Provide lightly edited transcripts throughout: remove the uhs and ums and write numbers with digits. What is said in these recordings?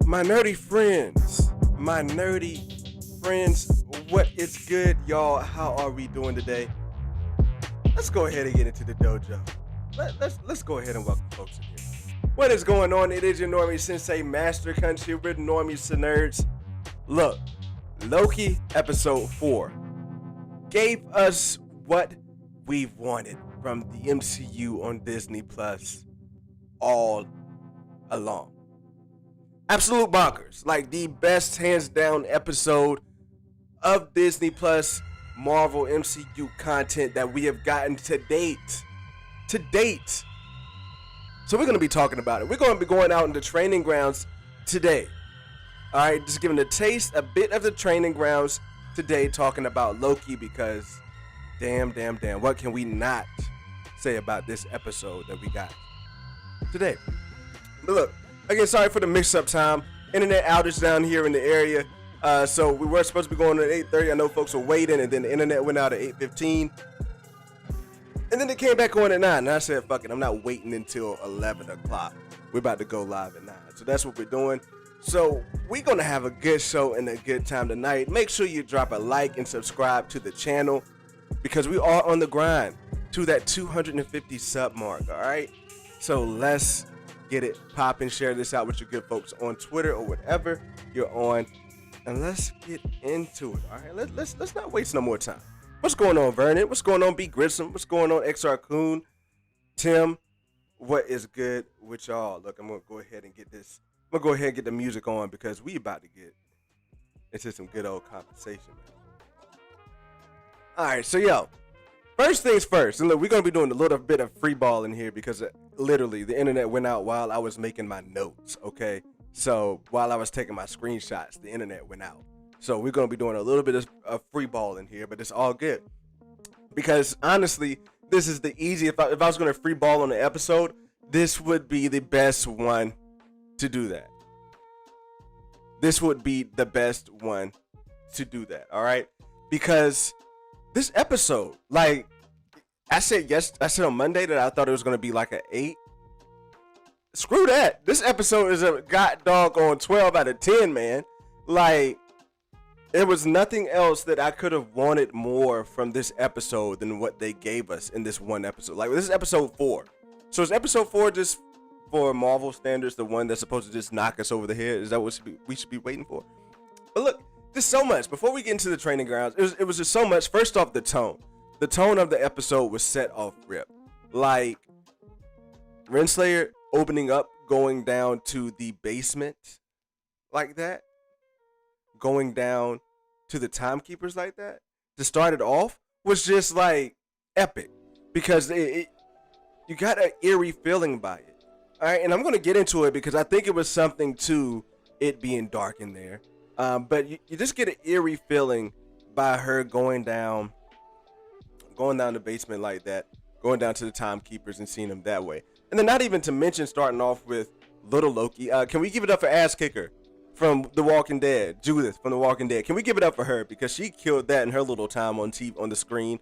My nerdy friends, what is good, y'all? How are we doing today? Let's go ahead and get into the dojo. Let's go ahead and welcome folks in here. What is going on? It is your Normie Sensei Master Kunch here with Normies to Nerds. Look, Loki episode 4 gave us what we've wanted from the MCU on Disney Plus all along. Absolute bonkers. Like the best hands down episode of Disney Plus Marvel MCU content that we have gotten to date. So we're going to be talking about it. We're going to be going out into training grounds today. All right, just giving a bit of the training grounds today, talking about Loki, because damn, what can we not say about this episode that we got today? But look, again, sorry for the mix-up time. Internet outage down here in the area. So we were supposed to be going at 8:30. I know folks were waiting, and then the internet went out at 8:15. And then it came back on at 9. And I said, fuck it, I'm not waiting until 11 o'clock. We're about to go live at 9. So that's what we're doing. So we're going to have a good show and a good time tonight. Make sure you drop a like and subscribe to the channel, because we are on the grind to that 250 sub mark, all right? So let's get it popping. Share this out with your good folks on Twitter or whatever you're on, and let's get into it. All right, let's not waste no more time. What's going on, Vernon? What's going on, B Grissom? What's going on, XR Coon? Tim, what is good with y'all? Look, I'm gonna go ahead and get this. I'm gonna go ahead and get the music on, because we about to get into some good old conversation, man. All right, so yo, first things first, and look, we're gonna be doing a little bit of free ball in here, because literally the internet went out while I was making my notes. Okay, so while I was taking my screenshots, the internet went out. So we're gonna be doing a little bit of free ball in here, but it's all good, because honestly, this is the easy. If I was gonna free ball on the episode, this would be the best one to do that. This would be the best one to do that. All right, because this episode, like I said on Monday that I thought it was gonna be like an 8. Screw that. This episode is a god dog on 12 out of 10, man. Like, there was nothing else that I could have wanted more from this episode than what they gave us in this one episode. Like, this is episode 4. So is episode 4 just, for Marvel standards, the one that's supposed to just knock us over the head? Is that what we should be waiting for? But look, there's so much. Before we get into the training grounds, it was just so much. First off, the tone. The tone of the episode was set off rip. Like, Renslayer opening up, going down to the basement like that. Going down to the timekeepers like that, to start it off, was just like epic, because you got an eerie feeling by it. All right, and I'm going to get into it, because I think it was something to it being dark in there, but you just get an eerie feeling by her going down the basement like that, going down to the timekeepers and seeing them that way. And then, not even to mention, starting off with little Loki. Can we give it up for Ass Kicker from The Walking Dead, Judith from The Walking Dead? Can we give it up for her, because she killed that in her little time on TV, on the screen?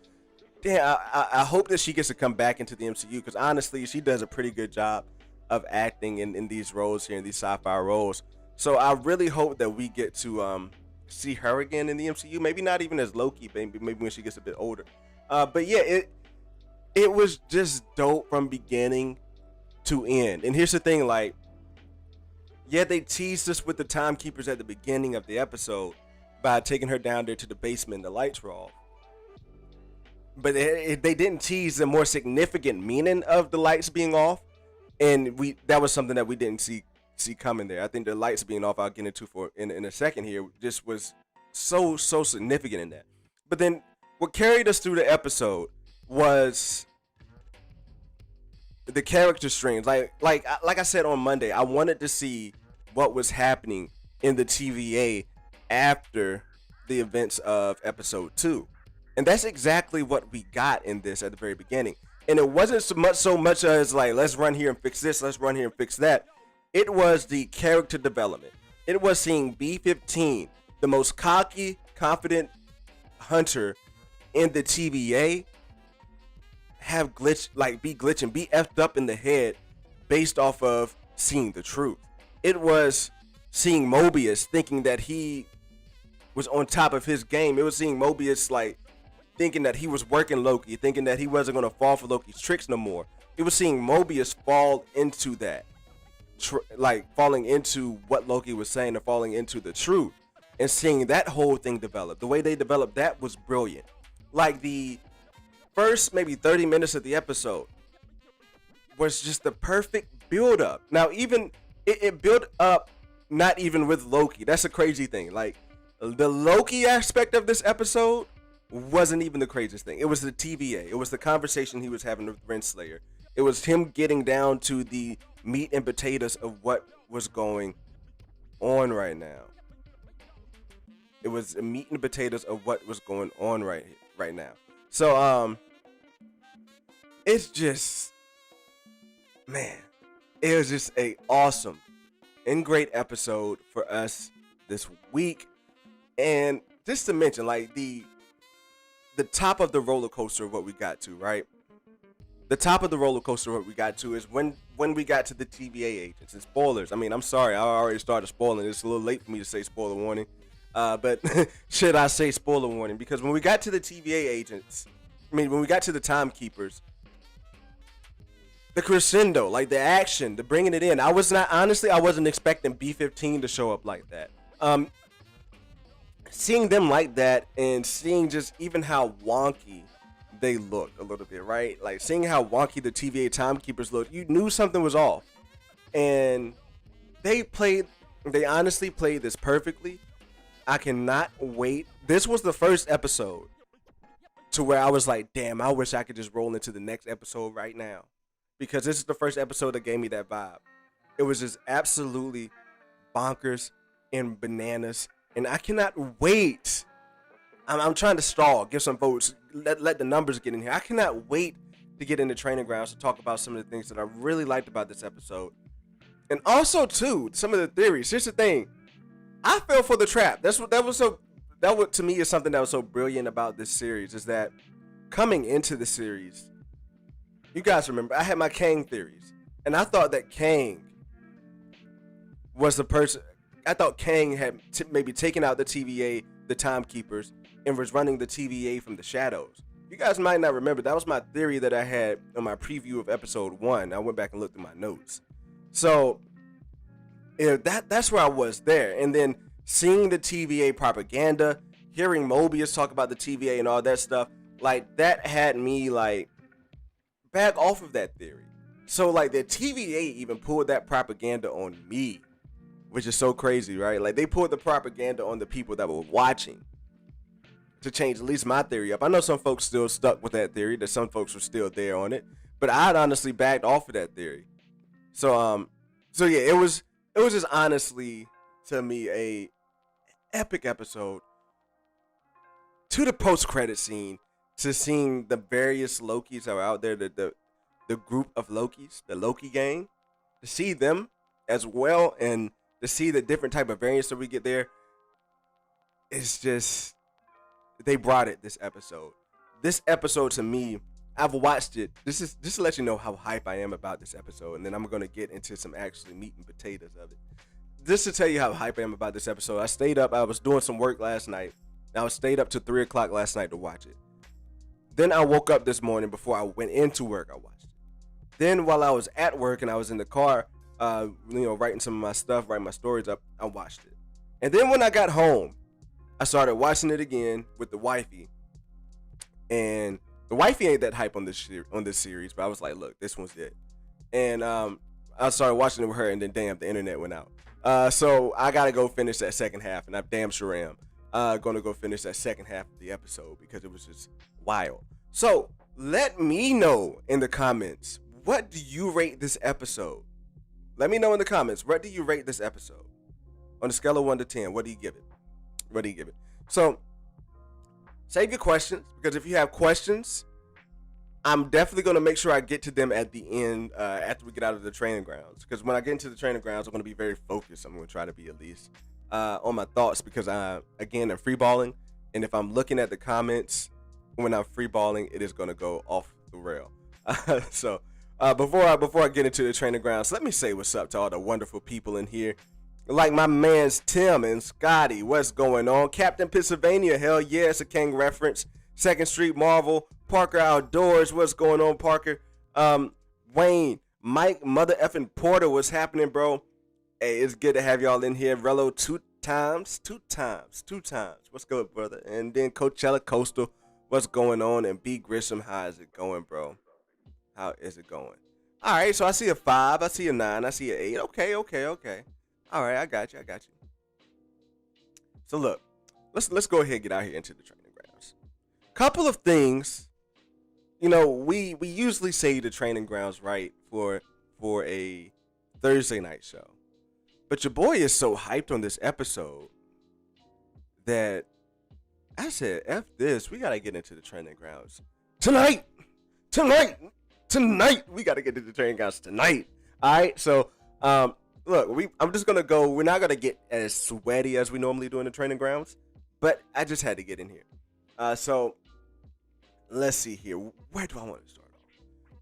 Damn, I hope that she gets to come back into the MCU, because honestly, she does a pretty good job of acting in these roles here, in these sci-fi roles. So I really hope that we get to see her again in the MCU. Maybe not even as Loki, maybe when she gets a bit older. But yeah, it was just dope from beginning to end. And here's the thing, like, yeah, they teased us with the timekeepers at the beginning of the episode by taking her down there to the basement and the lights were off. But they didn't tease the more significant meaning of the lights being off. And that was something that we didn't see coming there. I think the lights being off, I'll get into in a second here, just was so significant in that. But then what carried us through the episode was the character streams. Like I said on Monday, I wanted to see what was happening in the TVA after the events of episode 2, and that's exactly what we got in this at the very beginning. And it wasn't so much as like, let's run here and fix this, let's run here and fix that. It was the character development. It was seeing B-15, the most cocky, confident hunter in the TVA, be glitching, be effed up in the head based off of seeing the truth. It was seeing Mobius thinking that he was on top of his game. It was seeing Mobius like thinking that he was working Loki, thinking that he wasn't going to fall for Loki's tricks no more. It was seeing Mobius fall into that, like falling into what Loki was saying and falling into the truth, and seeing that whole thing develop. The way they developed that was brilliant. Like the first maybe 30 minutes of the episode was just the perfect build up. Now even it built up not even with Loki. That's a crazy thing. Like the Loki aspect of this episode wasn't even the craziest thing. It was the TVA. It was the conversation he was having with Renslayer. It was him getting down to the meat and potatoes of what was going on right now. It was meat and potatoes of what was going on right now. So it's just, man, it was just a awesome and great episode for us this week. And just to mention, like the top of the roller coaster of what we got to, right? The top of the roller coaster of what we got to is when we got to the TVA agents. And spoilers. I mean, I'm sorry, I already started spoiling. It's a little late for me to say spoiler warning. But should I say spoiler warning? Because when we got to the TVA agents, when we got to the timekeepers, the crescendo, like the action, the bringing it in, I wasn't expecting B-15 to show up like that. Seeing them like that and seeing just even how wonky they looked a little bit, right? Like seeing how wonky the TVA timekeepers looked, you knew something was off. And they honestly played this perfectly. I cannot wait. This was the first episode to where I was like, damn, I wish I could just roll into the next episode right now. Because this is the first episode that gave me that vibe. It was just absolutely bonkers and bananas. And I cannot wait. I'm trying to stall, give some votes, let the numbers get in here. I cannot wait to get into Training Grounds to talk about some of the things that I really liked about this episode. And also, too, some of the theories. Here's the thing. I fell for the trap. That to me is something that was so brilliant about this series, is that coming into the series, you guys remember, I had my Kang theories. And I thought that Kang was the person. I thought Kang had maybe taken out the TVA, the timekeepers, and was running the TVA from the shadows. You guys might not remember, that was my theory that I had on my preview of episode 1. I went back and looked at my notes. So that's where I was there. And then seeing the TVA propaganda, hearing Mobius talk about the TVA and all that stuff, like that had me like back off of that theory. So like the TVA even pulled that propaganda on me, which is so crazy, right? Like they pulled the propaganda on the people that were watching to change at least my theory up. I know some folks still stuck with that theory, that some folks were still there on it, but I'd honestly backed off of that theory. So yeah, it was just honestly to me a epic episode. To the post-credit scene, to seeing the various Lokis that are out there, the group of Lokis, the Loki gang, to see them as well, and to see the different type of variants that we get there, it's just, they brought it this episode. This episode to me, I've watched it. This is just to let you know how hype I am about this episode, and then I'm gonna get into some actually meat and potatoes of it. Just to tell you how hype I am about this episode, I stayed up. I was doing some work last night. I stayed up to 3 o'clock last night to watch it. Then I woke up this morning before I went into work. I watched it. Then while I was at work and I was in the car, writing some of my stuff, writing my stories up, I watched it. And then when I got home, I started watching it again with the wifey. And the wifey ain't that hype on this series, but I was like, look, this one's it. And I started watching it with her, and then damn, the internet went out. So I gotta go finish that second half, and I damn sure am gonna go finish that second half of the episode because it was just wild. So let me know in the comments, what do you rate this episode? Let me know in the comments, what do you rate this episode? On a scale of 1 to 10, what do you give it? What do you give it? So save your questions, because if you have questions, I'm definitely going to make sure I get to them at the end after we get out of the training grounds. Because when I get into the training grounds, I'm going to be very focused. I'm going to try to be at least on my thoughts, because I'm free balling. And if I'm looking at the comments when I'm free balling, it is going to go off the rail. So before I get into the training grounds, let me say what's up to all the wonderful people in here. Like my man's Tim and Scotty, what's going on? Captain Pennsylvania, hell yeah, it's a King reference. Second Street Marvel, Parker Outdoors, what's going on, Parker? Wayne, Mike, mother effing Porter, what's happening, bro? Hey, it's good to have y'all in here. Rello two times. What's good, brother? And then Coachella Coastal, what's going on? And B Grissom, how is it going, bro? How is it going? All right, so I see a 5, I see a 9, I see an 8. Okay. All right, I got you. So look, let's go ahead and get out here into the training grounds. Couple of things, we usually say the training grounds, right, for a Thursday night show, but your boy is so hyped on this episode that I said, F this, we gotta get into the training grounds tonight. We gotta get into the training grounds tonight. All right, so look, I'm just gonna go. We're not gonna get as sweaty as we normally do in the training grounds, but I just had to get in here. So let's see here. Where do I want to start off?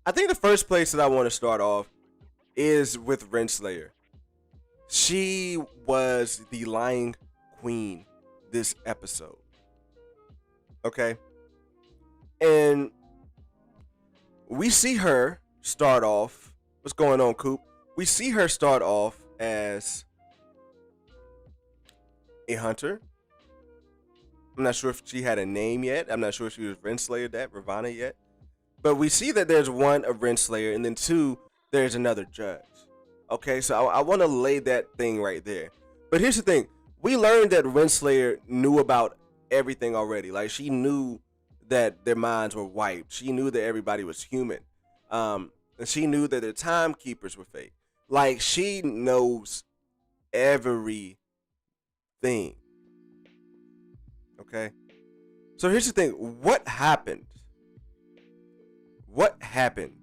I think the first place that I want to start off is with Renslayer. She was the lying queen this episode. Okay, and we see her start off. What's going on, Coop? We see her start off as a hunter. I'm not sure if she had a name yet. I'm not sure if she was Renslayer that, Ravana yet. But we see that there's one, a Renslayer, and then two, there's another judge. Okay, so I want to lay that thing right there. But here's the thing. We learned that Renslayer knew about everything already. Like, she knew that their minds were wiped. She knew that everybody was human. And she knew that the timekeepers were fake. Like, she knows everything. Okay? So here's the thing. What happened? What happened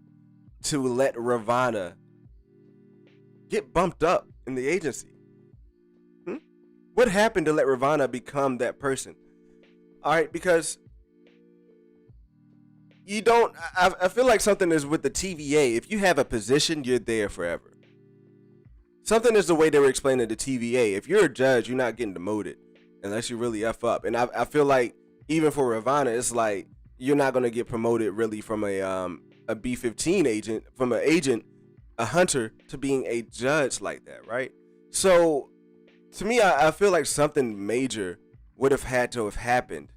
to let Ravana get bumped up in the agency? What happened to let Ravana become that person? All right, because you don't, I feel like something is with the TVA. If you have a position, you're there forever. Something is the way they were explaining the TVA. If you're a judge, you're not getting demoted unless you really F up. And I feel like even for Ravana, it's like you're not going to get promoted really from a B-15 agent, from an agent, a hunter, to being a judge like that, right? So to me, I feel like something major would have had to have happened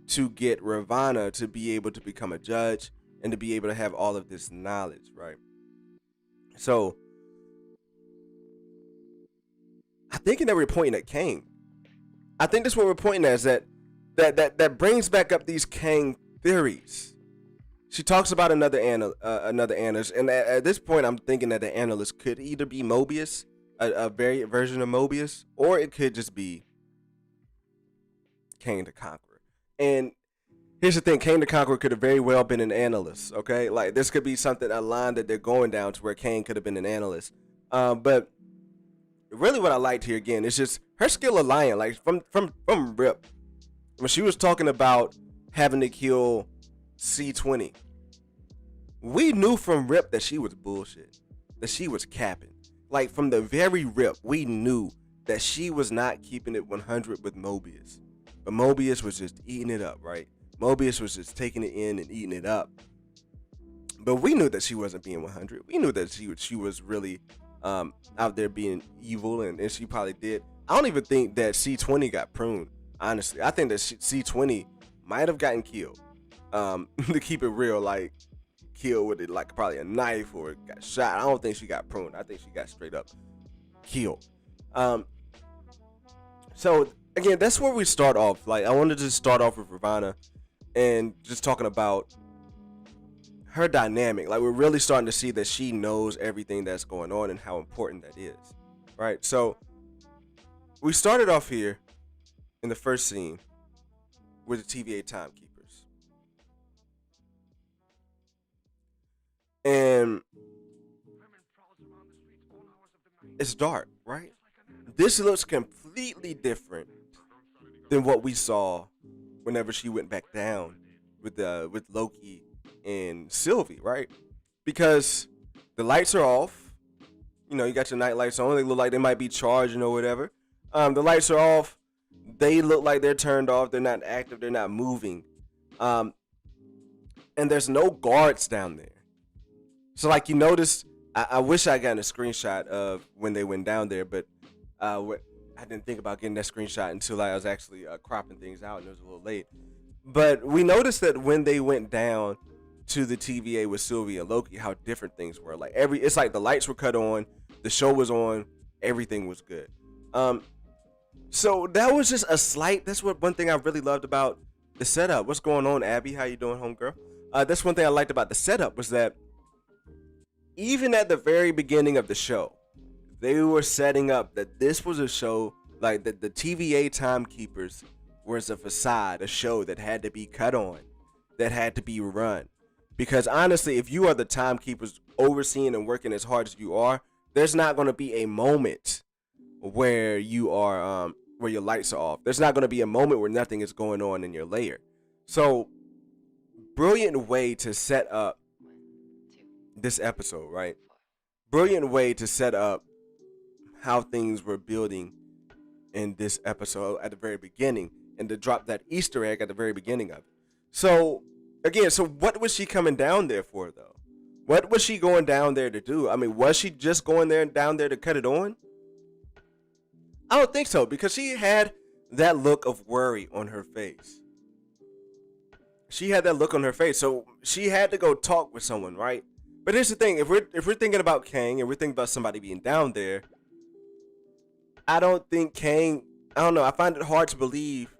to get Ravana to be able to become a judge and to be able to have all of this knowledge, right? So I think that we're pointing at Kang. I think that's what we're pointing at, is that brings back up these Kang theories. She talks about another analyst, and at this point, I'm thinking that the analyst could either be Mobius, a variant version of Mobius, or it could just be Kang the Conqueror. And here's the thing, Kang the Conqueror could have very well been an analyst, okay? Like, this could be something, a line that they're going down to where Kang could have been an analyst. But really what I liked here, again, is just her skill of lying. Like, from Rip, when she was talking about having to kill C20, we knew from Rip that she was bullshit, that she was capping. Like, from the very Rip, we knew that she was not keeping it 100 with Mobius. But Mobius was just eating it up, right? Mobius was just taking it in and eating it up. But we knew that she wasn't being 100. We knew that she was really out there being evil, and she probably did. I don't even think that C20 got pruned, honestly. I think that C20 might have gotten killed. To keep it real, like, killed with it, like, probably a knife, or got shot. I don't think she got pruned. I think she got straight up killed. So again, that's where we start off. Like, I wanted to start off with Ravana and just talking about her dynamic. Like, we're really starting to see that she knows everything that's going on and how important that is, right? So we started off here in the first scene with the TVA timekeepers, and it's dark, right? This looks completely different than what we saw whenever she went back down with Loki and Sylvie, right? Because the lights are off, You got your night lights on. They look like they might be charging or whatever. The lights are off. They look like they're turned off. They're not active. They're not moving. And there's no guards down there. So like you notice, I wish I got a screenshot of when they went down there, but I didn't think about getting that screenshot until I was actually cropping things out, and it was a little late. But we noticed that when they went down to the TVA with Sylvie and Loki, how different things were. Like it's like the lights were cut on, the show was on, everything was good. So that was just a slight. That's one thing I really loved about the setup. What's going on, Abby? How you doing, homegirl? That's one thing I liked about the setup was that even at the very beginning of the show, they were setting up that this was a show like that. The TVA Timekeepers was a facade, a show that had to be cut on, that had to be run. Because honestly, if you are the timekeepers overseeing and working as hard as you are, there's not going to be a moment where you are where your lights are off. There's not going to be a moment where nothing is going on in your layer. So, brilliant way to set up this episode, right? Brilliant way to set up how things were building in this episode at the very beginning, and to drop that Easter egg at the very beginning of it. So, again, so what was she coming down there for, though? What was she going down there to do? I mean, was she just going down there to cut it on? I don't think so, because she had that look of worry on her face. She had that look on her face, so she had to go talk with someone, right? But here's the thing: if we're thinking about Kang and we're thinking about somebody being down there, I don't think Kang. I don't know. I find it hard to believe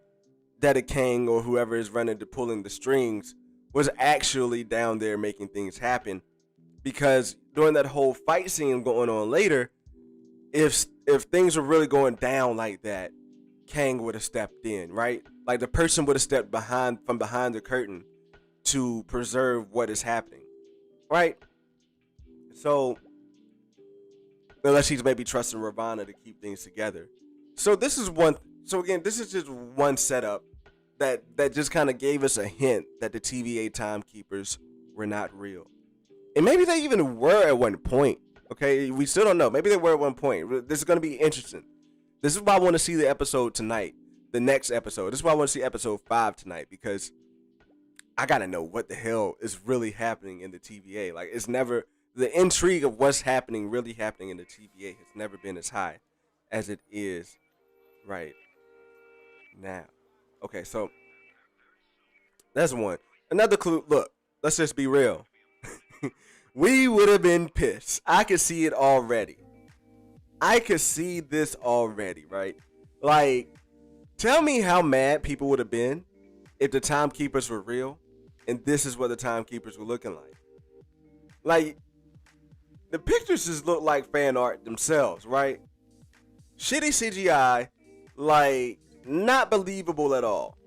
that a Kang or whoever is running to pulling the strings was actually down there making things happen, because during that whole fight scene going on later, if things were really going down like that, Kang would have stepped in, right? Like the person would have stepped from behind the curtain to preserve what is happening, right? So unless he's maybe trusting Ravonna to keep things together. So this is one. So again, this is just one setup that just kind of gave us a hint that the TVA timekeepers were not real, and maybe they even were at one point. Okay, we still don't know. Maybe they were at one point. This is going to be interesting. This is why I want to see the episode tonight, the next episode. This is why I want to see episode 5 tonight, because I got to know what the hell is really happening in the TVA. Like, it's never, the intrigue of what's happening, really happening in the TVA has never been as high as it is right now. Okay, so that's one. Another clue, look, let's just be real. We would have been pissed. I could see it already. I could see this already, right? Like, tell me how mad people would have been if the timekeepers were real and this is what the timekeepers were looking like. Like, the pictures just look like fan art themselves, right? Shitty CGI, like, not believable at all.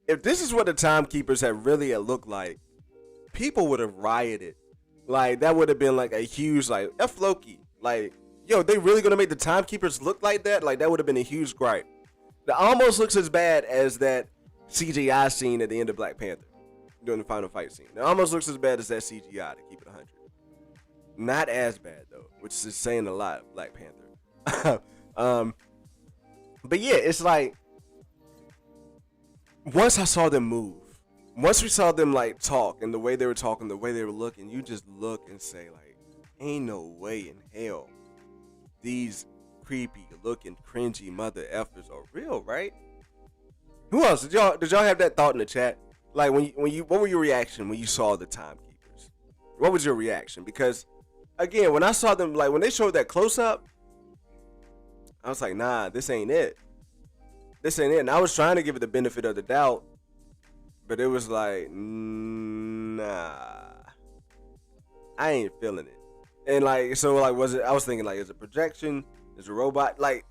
If this is what the timekeepers had really looked like, people would have rioted. Like, that would have been like a huge, like, F Loki. Like, yo, they really gonna make the timekeepers look like that? Like, that would have been a huge gripe. That almost looks as bad as that CGI scene at the end of Black Panther during the final fight scene. It almost looks as bad as that CGI, to keep it 100. Not as bad, though, which is saying a lot of Black Panther. But yeah, it's like, once I saw them move, once we saw them like talk, and the way they were talking, the way they were looking, you just look and say like, ain't no way in hell these creepy looking cringy mother effers are real, right? Who else? Did y'all have that thought in the chat? Like when you what were your reaction when you saw the timekeepers? What was your reaction? Because again, when I saw them, like when they showed that close up, I was like, nah, this ain't it. This ain't it. And I was trying to give it the benefit of the doubt, but it was like, nah, I ain't feeling it. And like, so like, was it? I was thinking like, is it projection? Is it a robot? Like,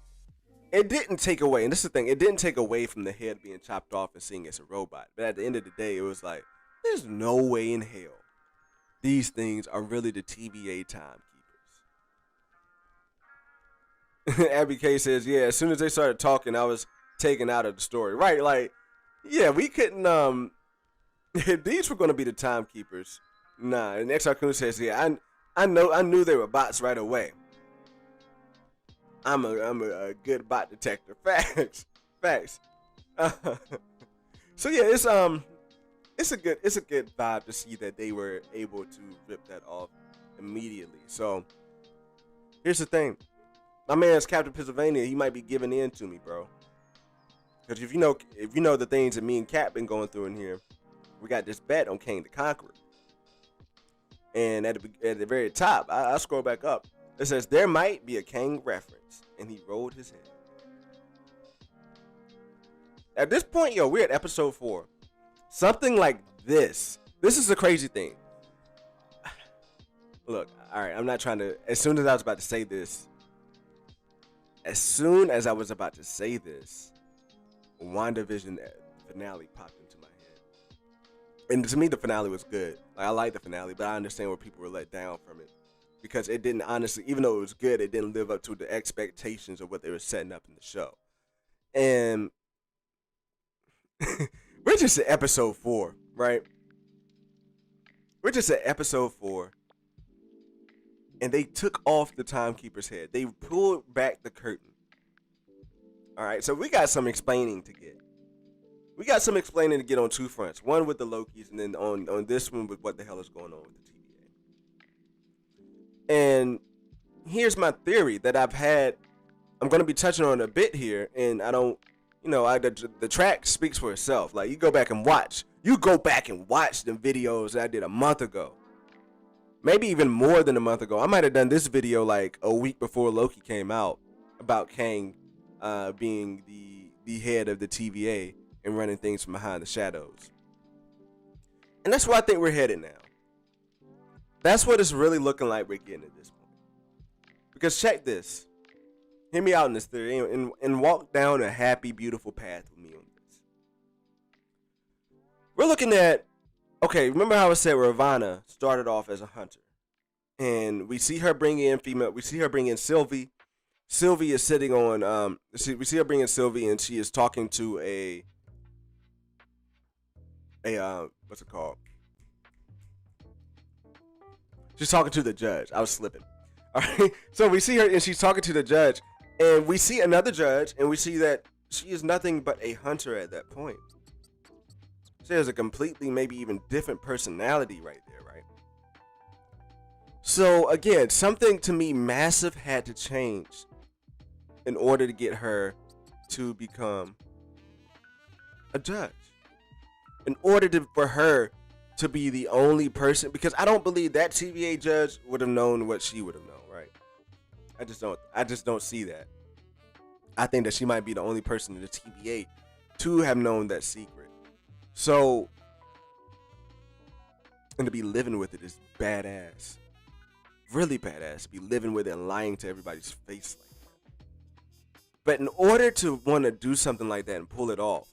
it didn't take away. And this is the thing, it didn't take away from the head being chopped off and seeing it's a robot. But at the end of the day, it was like, there's no way in hell these things are really the TVA timekeepers. Abby K says, yeah, as soon as they started talking, I was taken out of the story. Right, like, yeah, we couldn't, if these were going to be the timekeepers, nah. And XR Kun says, yeah, I knew they were bots right away. I'm a good bot detector. Facts, facts. So yeah, it's a good vibe to see that they were able to rip that off immediately. So here's the thing, my man's Captain Pennsylvania. He might be giving in to me, bro. Because if you know the things that me and Cap been going through in here, we got this bet on King the Conqueror. And at the very top, I scroll back up. It says there might be a Kang reference, and he rolled his head. At this point, yo, we're at episode 4. Something like this. This is the crazy thing. Look, all right, I'm not trying to. As soon as I was about to say this, WandaVision finale popped into my head. And to me, the finale was good. Like, I like the finale, but I understand where people were let down from it. Because it didn't, honestly, even though it was good, it didn't live up to the expectations of what they were setting up in the show. And we're just at episode 4, right? We're just at episode 4. And they took off the timekeeper's head. They pulled back the curtain. All right, so we got some explaining to get. We got some explaining to get on two fronts. One with the Lokis, and then on this one with what the hell is going on with the TVA. And here's my theory that I've had. I'm going to be touching on a bit here, and I don't, the track speaks for itself. Like, you go back and watch the videos that I did a month ago. Maybe even more than a month ago. I might have done this video like a week before Loki came out about Kang being the head of the TVA and running things from behind the shadows. And that's where I think we're headed now. That's what it's really looking like we're getting at this point. Because check this. Hear me out in this theory and walk down a happy, beautiful path with me on this. We're looking at, okay, remember how I said Ravonna started off as a hunter? And we see her bring in female, we see her bring in Sylvie. Sylvie is sitting on, we see her bring in Sylvie, and she is talking to a what's it called? She's talking to the judge. I was slipping. All right. So we see her, and she's talking to the judge, and we see another judge, and we see that she is nothing but a hunter at that point. She has a completely, maybe even different personality right there, right? So again, something to me massive had to change in order to get her to become a judge. In order for her to be the only person, because I don't believe that TVA judge would have known what she would have known, right? I just don't see that. I think that she might be the only person in the TVA to have known that secret. So, and to be living with it is badass. Really badass to be living with it and lying to everybody's face like that. But in order to want to do something like that and pull it off,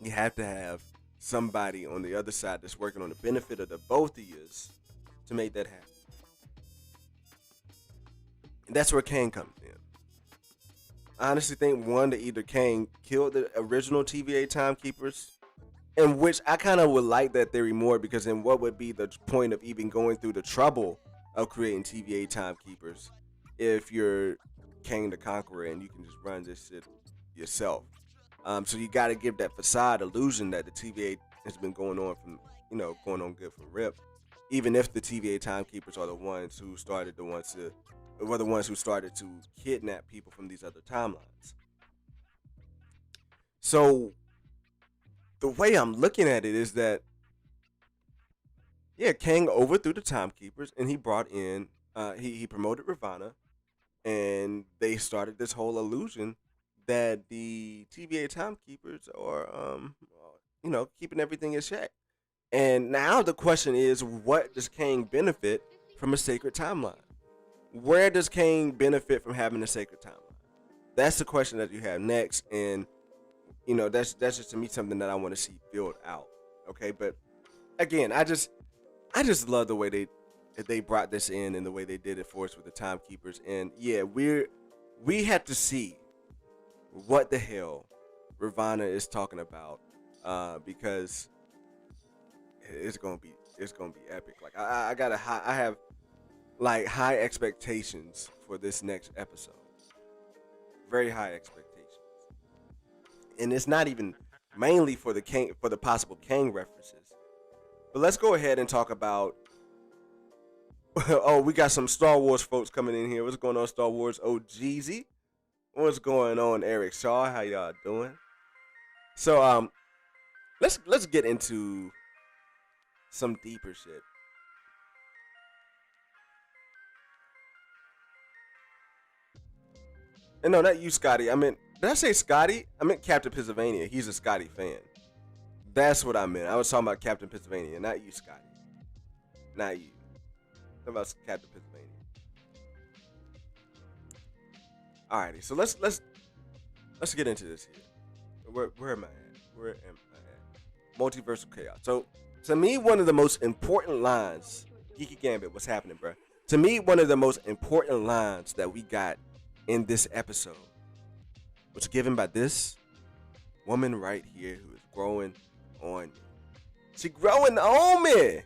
you have to have somebody on the other side that's working on the benefit of the both of you to make that happen. And that's where Kang comes in. I honestly think that either Kang killed the original TVA timekeepers, in which I kind of would like that theory more, because then what would be the point of even going through the trouble of creating TVA timekeepers if you're Kang the Conqueror and you can just run this shit yourself? So you got to give that facade illusion that the TVA has been going on going on good from RIP, even if the TVA timekeepers are the ones who started to kidnap people from these other timelines. So the way I'm looking at it is that, yeah, Kang overthrew the timekeepers and he brought in, he promoted Ravonna, and they started this whole illusion that the TVA timekeepers are, keeping everything in check. And now the question is, what does Kang benefit from a sacred timeline? Where does Kang benefit from having a sacred timeline? That's the question that you have next, and that's just to me something that I want to see filled out. Okay, but again, I just love the way they brought this in and the way they did it for us with the timekeepers. And yeah, we had to see what the hell Ravonna is talking about, because it's gonna be epic. Like I have like high expectations for this next episode. Very high expectations, and it's not even mainly for the possible Kang references. But let's go ahead and talk about. Oh, we got some Star Wars folks coming in here. What's going on, Star Wars? Oh, Jeezy. What's going on, Eric Shaw? How y'all doing? So let's get into some deeper shit. And no, not you, Scotty. I meant, did I say Scotty? I meant Captain Pennsylvania. He's a Scotty fan. That's what I meant. I was talking about Captain Pennsylvania, not you, Scotty. Not you. Talking about Captain Pennsylvania. Alrighty, so let's get into this here. Where am I at? Where am I at? Multiversal chaos. So to me, one of the most important lines, Geeky Gambit, what's happening, bro? To me, one of the most important lines that we got in this episode was given by this woman right here who is growing on me. She growing on me.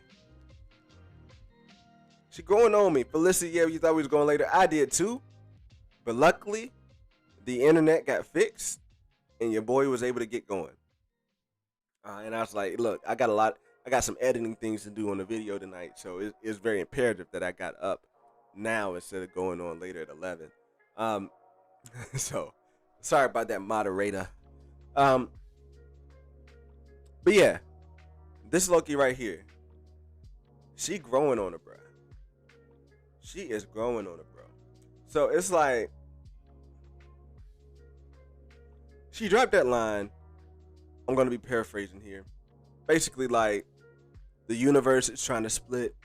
She growing on me. Felicity, yeah, you thought we was going later. I did too. But luckily, the internet got fixed and your boy was able to get going. And I was like, look, I got some editing things to do on the video tonight. So it's very imperative that I got up now instead of going on later at 11. So sorry about that, moderator. But yeah, this Loki right here, she growing on her, bro. She is growing on her, bro. So it's like, she dropped that line. I'm going to be paraphrasing here. Basically, like, the universe is trying to split.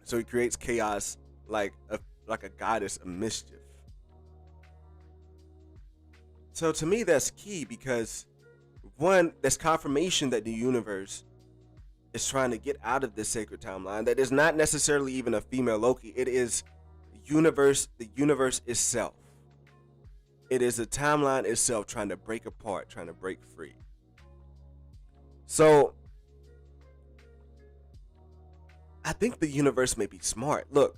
So he creates chaos like a goddess of mischief. So to me, that's key because, one, that's confirmation that the universe is trying to get out of this sacred timeline. That is not necessarily even a female Loki. It is the universe itself. It is the timeline itself trying to break apart, trying to break free. So I think the universe may be smart. Look,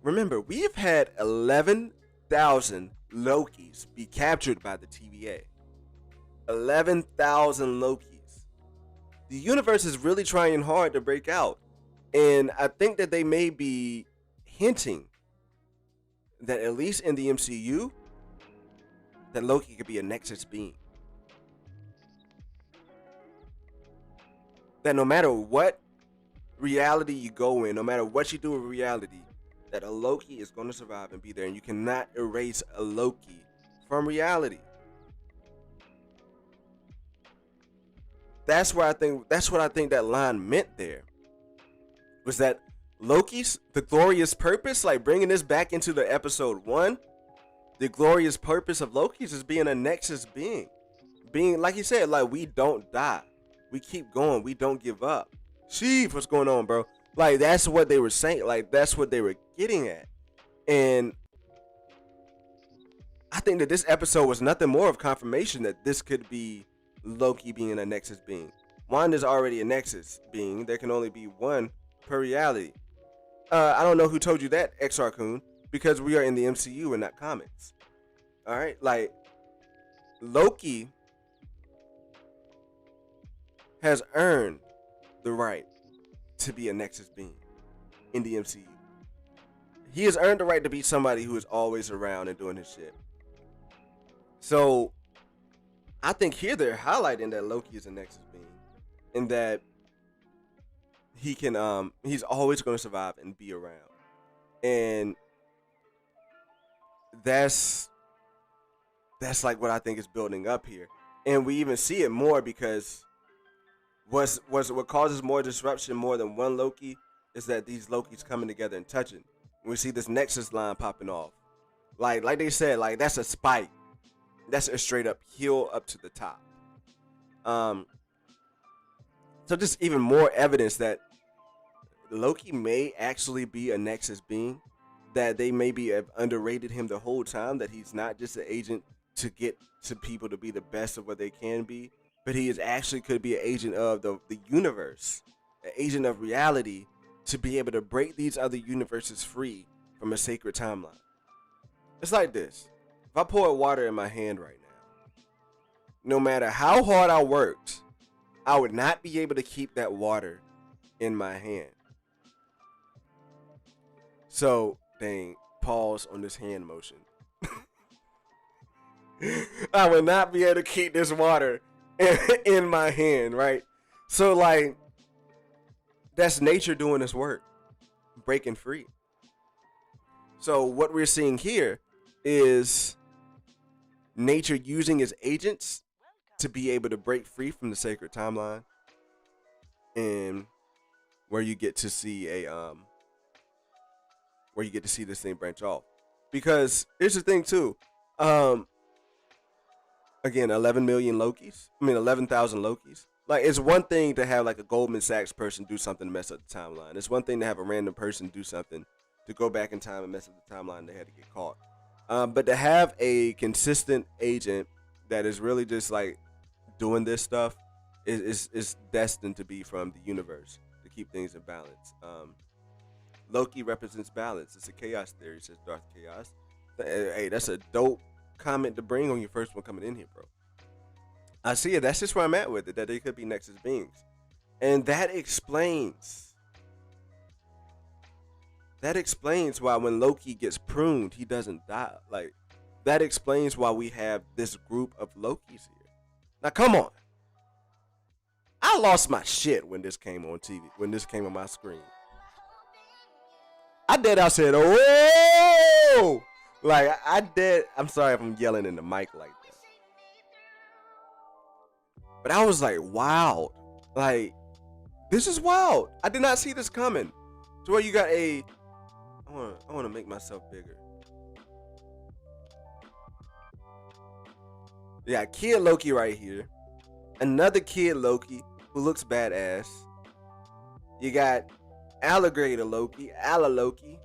remember, we've had 11,000 Lokis be captured by the TVA. 11,000 Lokis. The universe is really trying hard to break out. And I think that they may be hinting that at least in the MCU, that Loki could be a Nexus being. That no matter what reality you go in, no matter what you do in reality, that a Loki is going to survive and be there, and you cannot erase a Loki from reality. That's what I think that line meant there. Was that Loki's, the glorious purpose, like bringing this back into the episode 1, the glorious purpose of Loki's is being a Nexus being. Being, like he said, like, we don't die. We keep going. We don't give up. Chief, what's going on, bro? Like, that's what they were saying. Like, that's what they were getting at. And I think that this episode was nothing more of confirmation that this could be Loki being a Nexus being. Wanda's already a Nexus being. There can only be one per reality. I don't know who told you that, XR-kun, because we are in the MCU and not comics. All right? Like, Loki has earned the right to be a Nexus being in the MCU. He has earned the right to be somebody who is always around and doing his shit. So, I think here they're highlighting that Loki is a Nexus being, and that he can, he's always going to survive and be around, and that's like what I think is building up here, and we even see it more because what causes more disruption more than one Loki is that these Lokis coming together and touching. We see this Nexus line popping off, like they said, like that's a spike. That's a straight up heel up to the top. So just even more evidence that Loki may actually be a Nexus being, that they maybe have underrated him the whole time, that he's not just an agent to get to people to be the best of what they can be, but he is actually could be an agent of the universe, an agent of reality to be able to break these other universes free from a sacred timeline. It's like this. If I pour water in my hand right now, no matter how hard I worked, I would not be able to keep that water in my hand. So, dang, pause on this hand motion. I would not be able to keep this water in my hand, right? So, like, that's nature doing its work, breaking free. So, what we're seeing here is nature using its agents to be able to break free from the sacred timeline, and where you get to see this thing branch off. Because here's the thing too, again, 11,000 Lokis. Like, it's one thing to have like a Goldman Sachs person do something to mess up the timeline. It's one thing to have a random person do something to go back in time and mess up the timeline. They had to get caught. But to have a consistent agent that is really just like doing this stuff is destined to be from the universe to keep things in balance. Loki represents balance. It's a chaos theory, says Darth Chaos. Hey, that's a dope comment to bring on your first one coming in here, bro. I see it. That's just where I'm at with it, that they could be Nexus beings. And that explains why when Loki gets pruned, he doesn't die. Like, that explains why we have this group of Lokis here. Now, come on. I lost my shit when this came on TV, when this came on my screen. I said, oh! Like, I'm sorry if I'm yelling in the mic like that. But I was like, wow. Like, this is wild. I did not see this coming. So where you got I want to make myself bigger. Yeah, Kid Loki right here. Another Kid Loki who looks badass. You got Alligator Loki, Loki.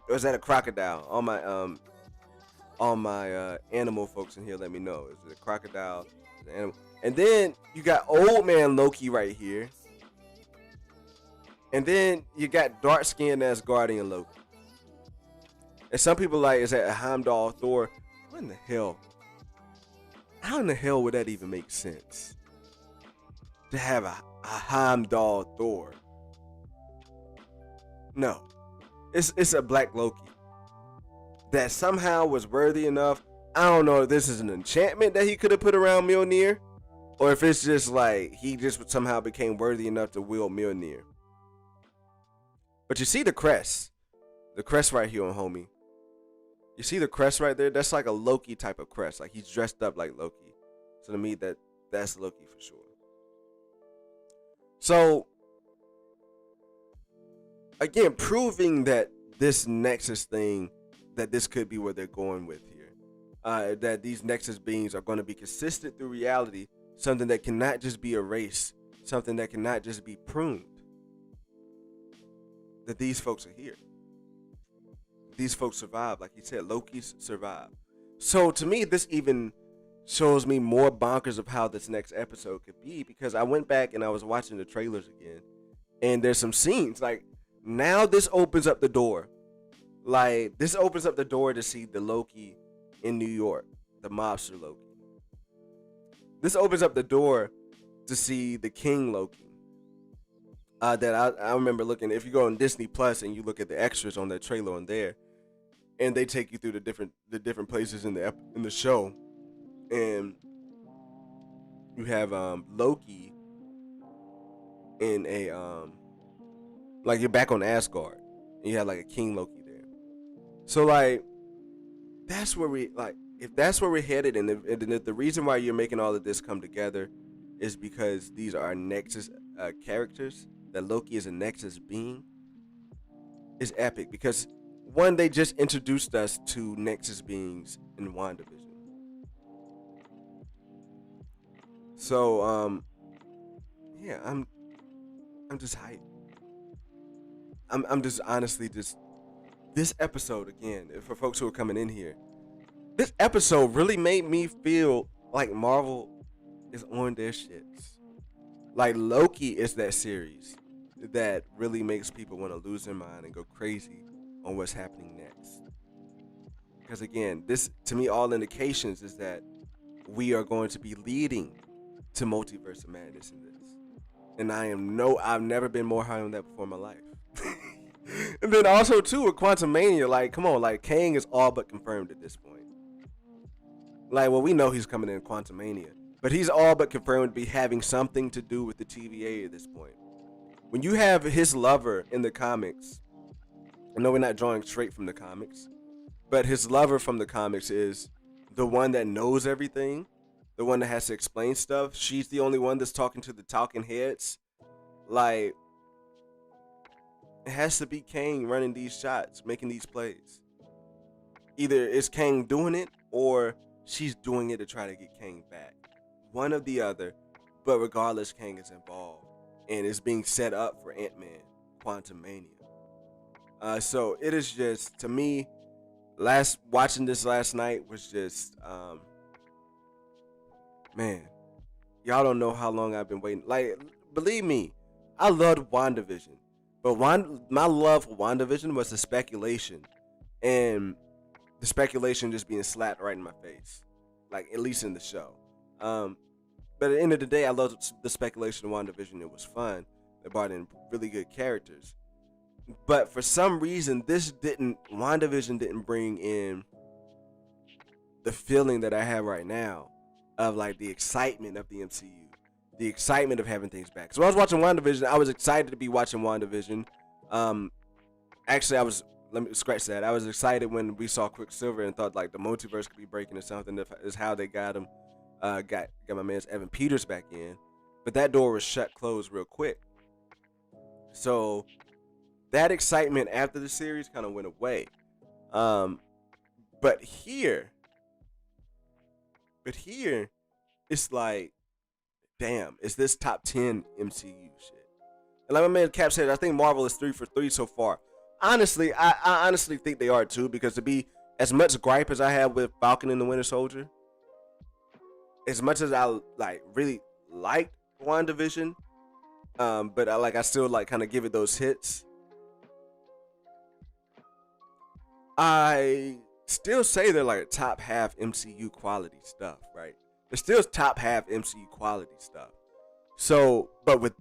Or is that a crocodile? All my animal folks in here, let me know. Is it a crocodile? Is it an animal? And then you got Old Man Loki right here. And then you got dark skinned Asgardian Loki. And some people like, is that a Heimdall Thor? What in the hell? How in the hell would that even make sense? To have a Heimdall Thor? No. It's a black Loki that somehow was worthy enough. I don't know if this is an enchantment that he could have put around Mjolnir, or if it's just like he just somehow became worthy enough to wield Mjolnir. But you see the crest right here on homie. You see the crest right there? That's like a Loki type of crest. Like, he's dressed up like Loki. So to me, that's Loki for sure. So again, proving that this Nexus thing, that this could be where they're going with here. That these Nexus beings are going to be consistent through reality, something that cannot just be erased, something that cannot just be pruned. That these folks are here. These folks survive. Like he said, Loki's survived. So to me, this even shows me more bonkers of how this next episode could be, because I went back and I was watching the trailers again, and there's some scenes like, now this opens up the door. Like, this opens up the door to see the Loki in New York, the mobster Loki. This opens up the door to see the King Loki. That I remember looking, if you go on Disney Plus and you look at the extras on that trailer on there, and they take you through the different places in the show, and you have Loki in a like, you're back on Asgard, and you have like a King Loki there. So like, that's where if that's where we're headed, and if the reason why you're making all of this come together is because these are Nexus characters, that Loki is a Nexus being, is epic. Because one, they just introduced us to Nexus beings in WandaVision. So yeah, I'm just hyped. I'm just honestly just, this episode, again, for folks who are coming in here, this episode really made me feel like Marvel is on their shits. Like, Loki is that series that really makes people want to lose their mind and go crazy on what's happening next. Because again, this to me, all indications is that we are going to be leading to multiverse of madness in this. And I've never been more high on that before in my life. And then also too with Quantum Mania, like, come on, like Kang is all but confirmed at this point. Like, well, we know he's coming in Quantum Mania, but he's all but confirmed to be having something to do with the TVA at this point. When you have his lover in the comics, I know we're not drawing straight from the comics, but his lover from the comics is the one that knows everything, the one that has to explain stuff. She's the only one that's talking to the talking heads. Like, it has to be Kang running these shots, making these plays. Either it's Kang doing it or she's doing it to try to get Kang back. One or the other, but regardless, Kang is involved and is being set up for Ant-Man Quantum Mania. So it is just, to me, watching this last night was just, man, y'all don't know how long I've been waiting. Like, believe me, I loved WandaVision, but my love for WandaVision was the speculation, and the speculation just being slapped right in my face, like at least in the show. But at the end of the day, I loved the speculation of WandaVision. It was fun. They brought in really good characters. But for some reason, WandaVision didn't bring in the feeling that I have right now of like the excitement of the MCU, the excitement of having things back. So when I was watching WandaVision, I was excited to be watching WandaVision. Actually, let me scratch that. I was excited when we saw Quicksilver and thought like the multiverse could be breaking or something. Is how they got him, got my man's Evan Peters back in. But that door was closed real quick. So that excitement after the series kind of went away. But here, it's like, damn, is this top 10 MCU shit? And like my man Cap said, I think Marvel is 3 for 3 so far. Honestly, I honestly think they are too, because to be as much gripe as I have with Falcon and the Winter Soldier, as much as I like really liked WandaVision, but I still like kind of give it those hits. I still say they're like top half MCU quality stuff, right? They're still top half MCU quality stuff. So, but with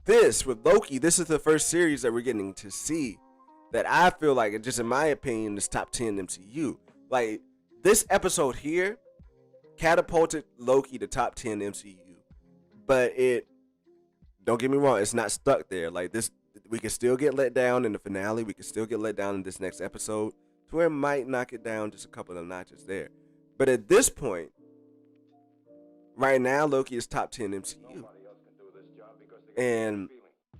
Loki, this is the first series that we're getting to see that I feel like, just in my opinion, is top 10 MCU. Like, this episode here catapulted Loki to top 10 MCU. But don't get me wrong, it's not stuck there. Like, this, we can still get let down in the finale. We can still get let down in this next episode, to where it might knock it down just a couple of notches there. But at this point, right now, Loki is top 10 MCU. And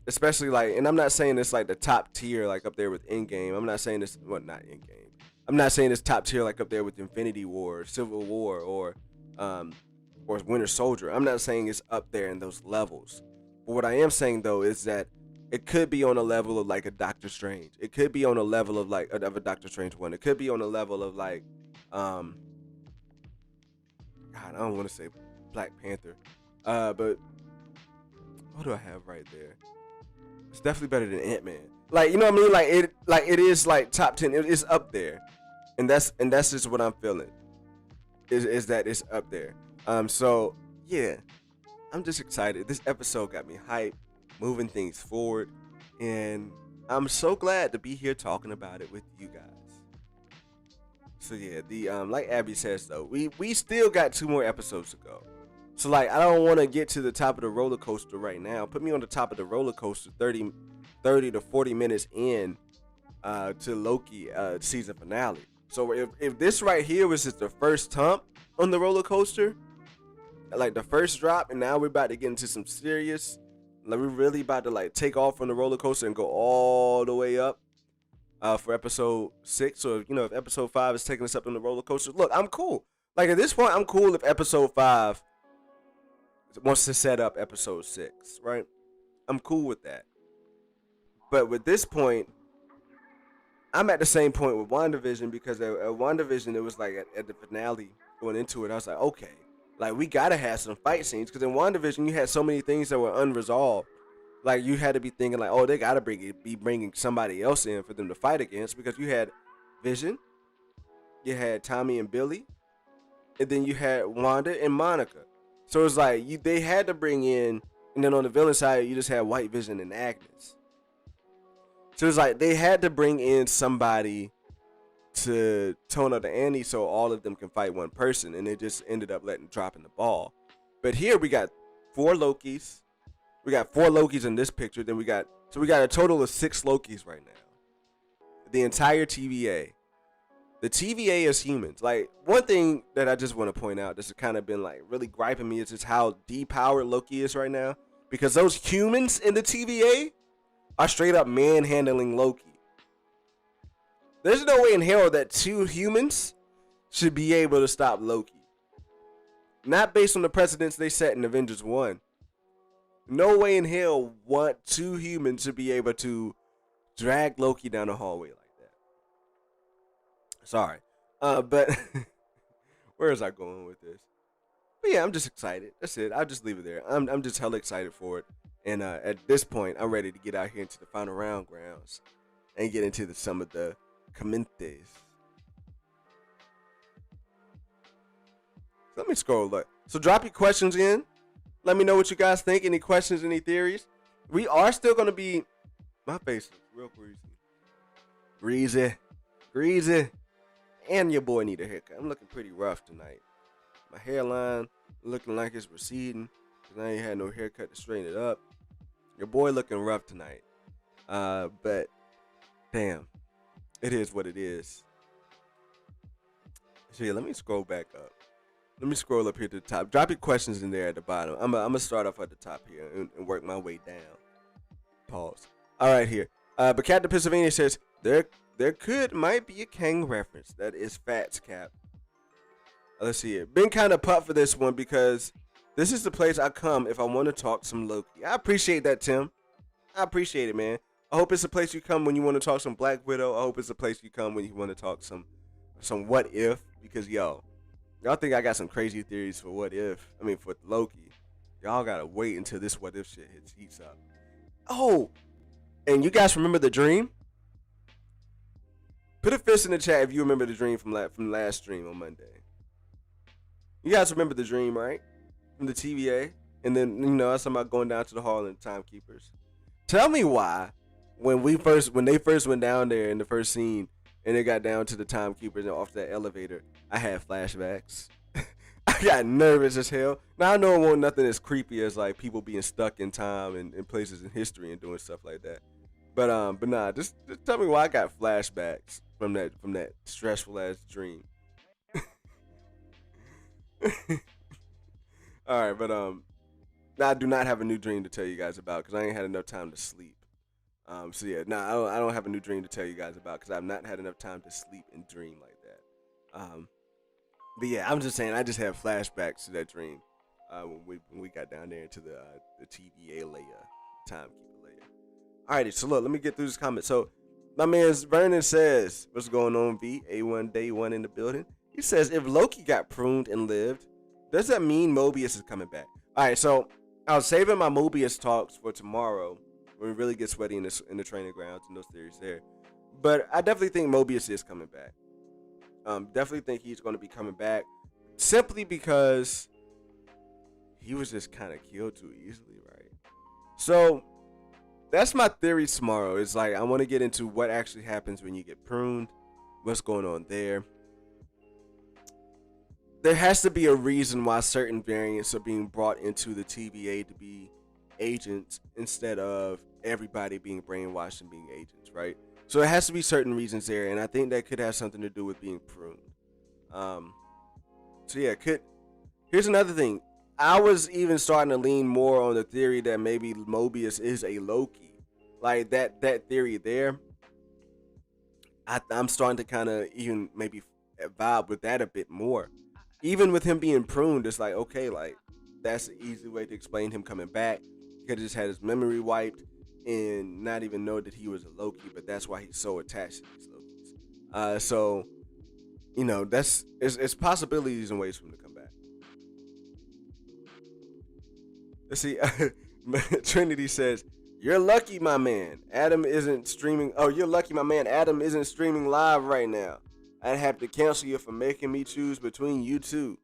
especially like, and I'm not saying it's like the top tier, like up there with Endgame. I'm not saying this, well, not Endgame. I'm not saying it's top tier like up there with Infinity War, Civil War, or Winter Soldier. I'm not saying it's up there in those levels. But what I am saying though is that it could be on a level of like a Doctor Strange. It could be on a level of like of a Doctor Strange 1. It could be on a level of like God, I don't want to say Black Panther. But what do I have right there? It's definitely better than Ant-Man. Like, you know what I mean? Like it is like top 10. It is up there. And that's just what I'm feeling. Is that it's up there. So yeah, I'm just excited. This episode got me hyped, moving things forward, and I'm so glad to be here talking about it with you guys. So yeah, the like Abby says though, we still got 2 more episodes to go. So like, I don't want to get to the top of the roller coaster right now. Put me on the top of the roller coaster 30 to 40 minutes in to Loki season finale. So if this right here was just the first hump on the roller coaster, like the first drop, and now we're about to get into some serious, like we're really about to like take off on the roller coaster and go all the way up for episode 6. Or you know, if episode 5 is taking us up on the roller coaster, look, I'm cool. Like at this point, I'm cool if episode 5 wants to set up episode 6, right? I'm cool with that. But with this point, I'm at the same point with WandaVision, because at WandaVision, it was like at the finale going into it, I was like, okay, like we gotta have some fight scenes, because in WandaVision you had so many things that were unresolved Like you had to be thinking like, oh, they gotta be bringing somebody else in for them to fight against because you had Vision, you had Tommy and Billy, and then you had Wanda and Monica. So it's like they had to bring in, and then on the villain side you just had White Vision and Agnes. So it's like they had to bring in somebody to tone up the ante so all of them can fight one person, and they just ended up dropping the ball. But here we got 4 Lokis. We got 4 Lokis in this picture. Then we got a total of 6 Lokis right now. The entire TVA. The TVA is humans. Like one thing that I just want to point out, this has kind of been like really griping me, is just how depowered Loki is right now. Because those humans in the TVA are straight up manhandling Loki. There's no way in hell that 2 humans should be able to stop Loki. Not based on the precedents they set in Avengers 1. No way in hell 2 humans should be able to drag Loki down the hallway like that. Sorry. But where is I going with this? But yeah, I'm just excited. That's it. I'll just leave it there. I'm just hella excited for it. And at this point, I'm ready to get out here into the final round grounds and get into some of the commentes. Let me scroll up. So drop your questions in. Let me know what you guys think. Any questions, any theories? We are still going to be... My face is real greasy. Greasy. And your boy need a haircut. I'm looking pretty rough tonight. My hairline looking like it's receding because I ain't had no haircut to straighten it up. Your boy looking rough tonight. But damn, it is what it is. So yeah, let me scroll back up. Let me scroll up here to the top. Drop your questions in there at the bottom. I'm gonna start off at the top here and work my way down. Pause. All right, here. But Captain Pennsylvania says there might be a Kang reference. That is facts, Cap. Let's see it. Been kind of pumped for this one because this is the place I come if I want to talk some Loki. I appreciate that, Tim. I appreciate it, man. I hope it's a place you come when you want to talk some Black Widow. I hope it's a place you come when you want to talk some What If, because y'all think I got some crazy theories for What If. I mean, for Loki. Y'all gotta wait until this What If shit heats up. Oh, and you guys remember the dream? Put a fist in the chat if you remember the dream from last stream on Monday. You guys remember the dream, right? From the TVA? And then, that's about going down to the hall and the timekeepers. Tell me why, when they first went down there in the first scene, and they got down to the timekeepers and off that elevator, I had flashbacks. I got nervous as hell. Now I know it wasn't nothing as creepy as like people being stuck in time and places in history and doing stuff like that. But nah, just tell me why I got flashbacks from that stressful ass dream. All right, but I do not have a new dream to tell you guys about because I ain't had enough time to sleep. So yeah, I don't have a new dream to tell you guys about because I've not had enough time to sleep and dream like that. But yeah, I'm just saying I just have flashbacks to that dream when we got down there into the TVA layer, timekeeper layer. Alrighty, so look, let me get through this comment. So my man Vernon says, "What's going on, V? A1 Day 1 in the building." He says, "If Loki got pruned and lived, does that mean Mobius is coming back?" All right, so I was saving my Mobius talks for tomorrow when we really get sweaty in the training grounds and those theories there. But I definitely think Mobius is coming back. Definitely think he's going to be coming back simply because he was just kind of killed too easily, right? So that's my theory tomorrow. It's like I want to get into what actually happens when you get pruned, what's going on there. There has to be a reason why certain variants are being brought into the TVA to be agents instead of everybody being brainwashed and being agents, right? So there has to be certain reasons there, and I think that could have something to do with being pruned. So yeah, here's another thing. I was even starting to lean more on the theory that maybe Mobius is a Loki. Like that theory there, I'm starting to kind of even maybe vibe with that a bit more. Even with him being pruned, it's like, okay, like that's an easy way to explain him coming back. He could have just had his memory wiped and not even know that he was a Loki, but that's why he's so attached to these Lokis. So, it's possibilities and ways for him to come back. Let's see. Trinity says, You're lucky, my man. Adam isn't streaming. Oh, you're lucky, my man. Adam isn't streaming live right now. I'd have to cancel you for making me choose between you two.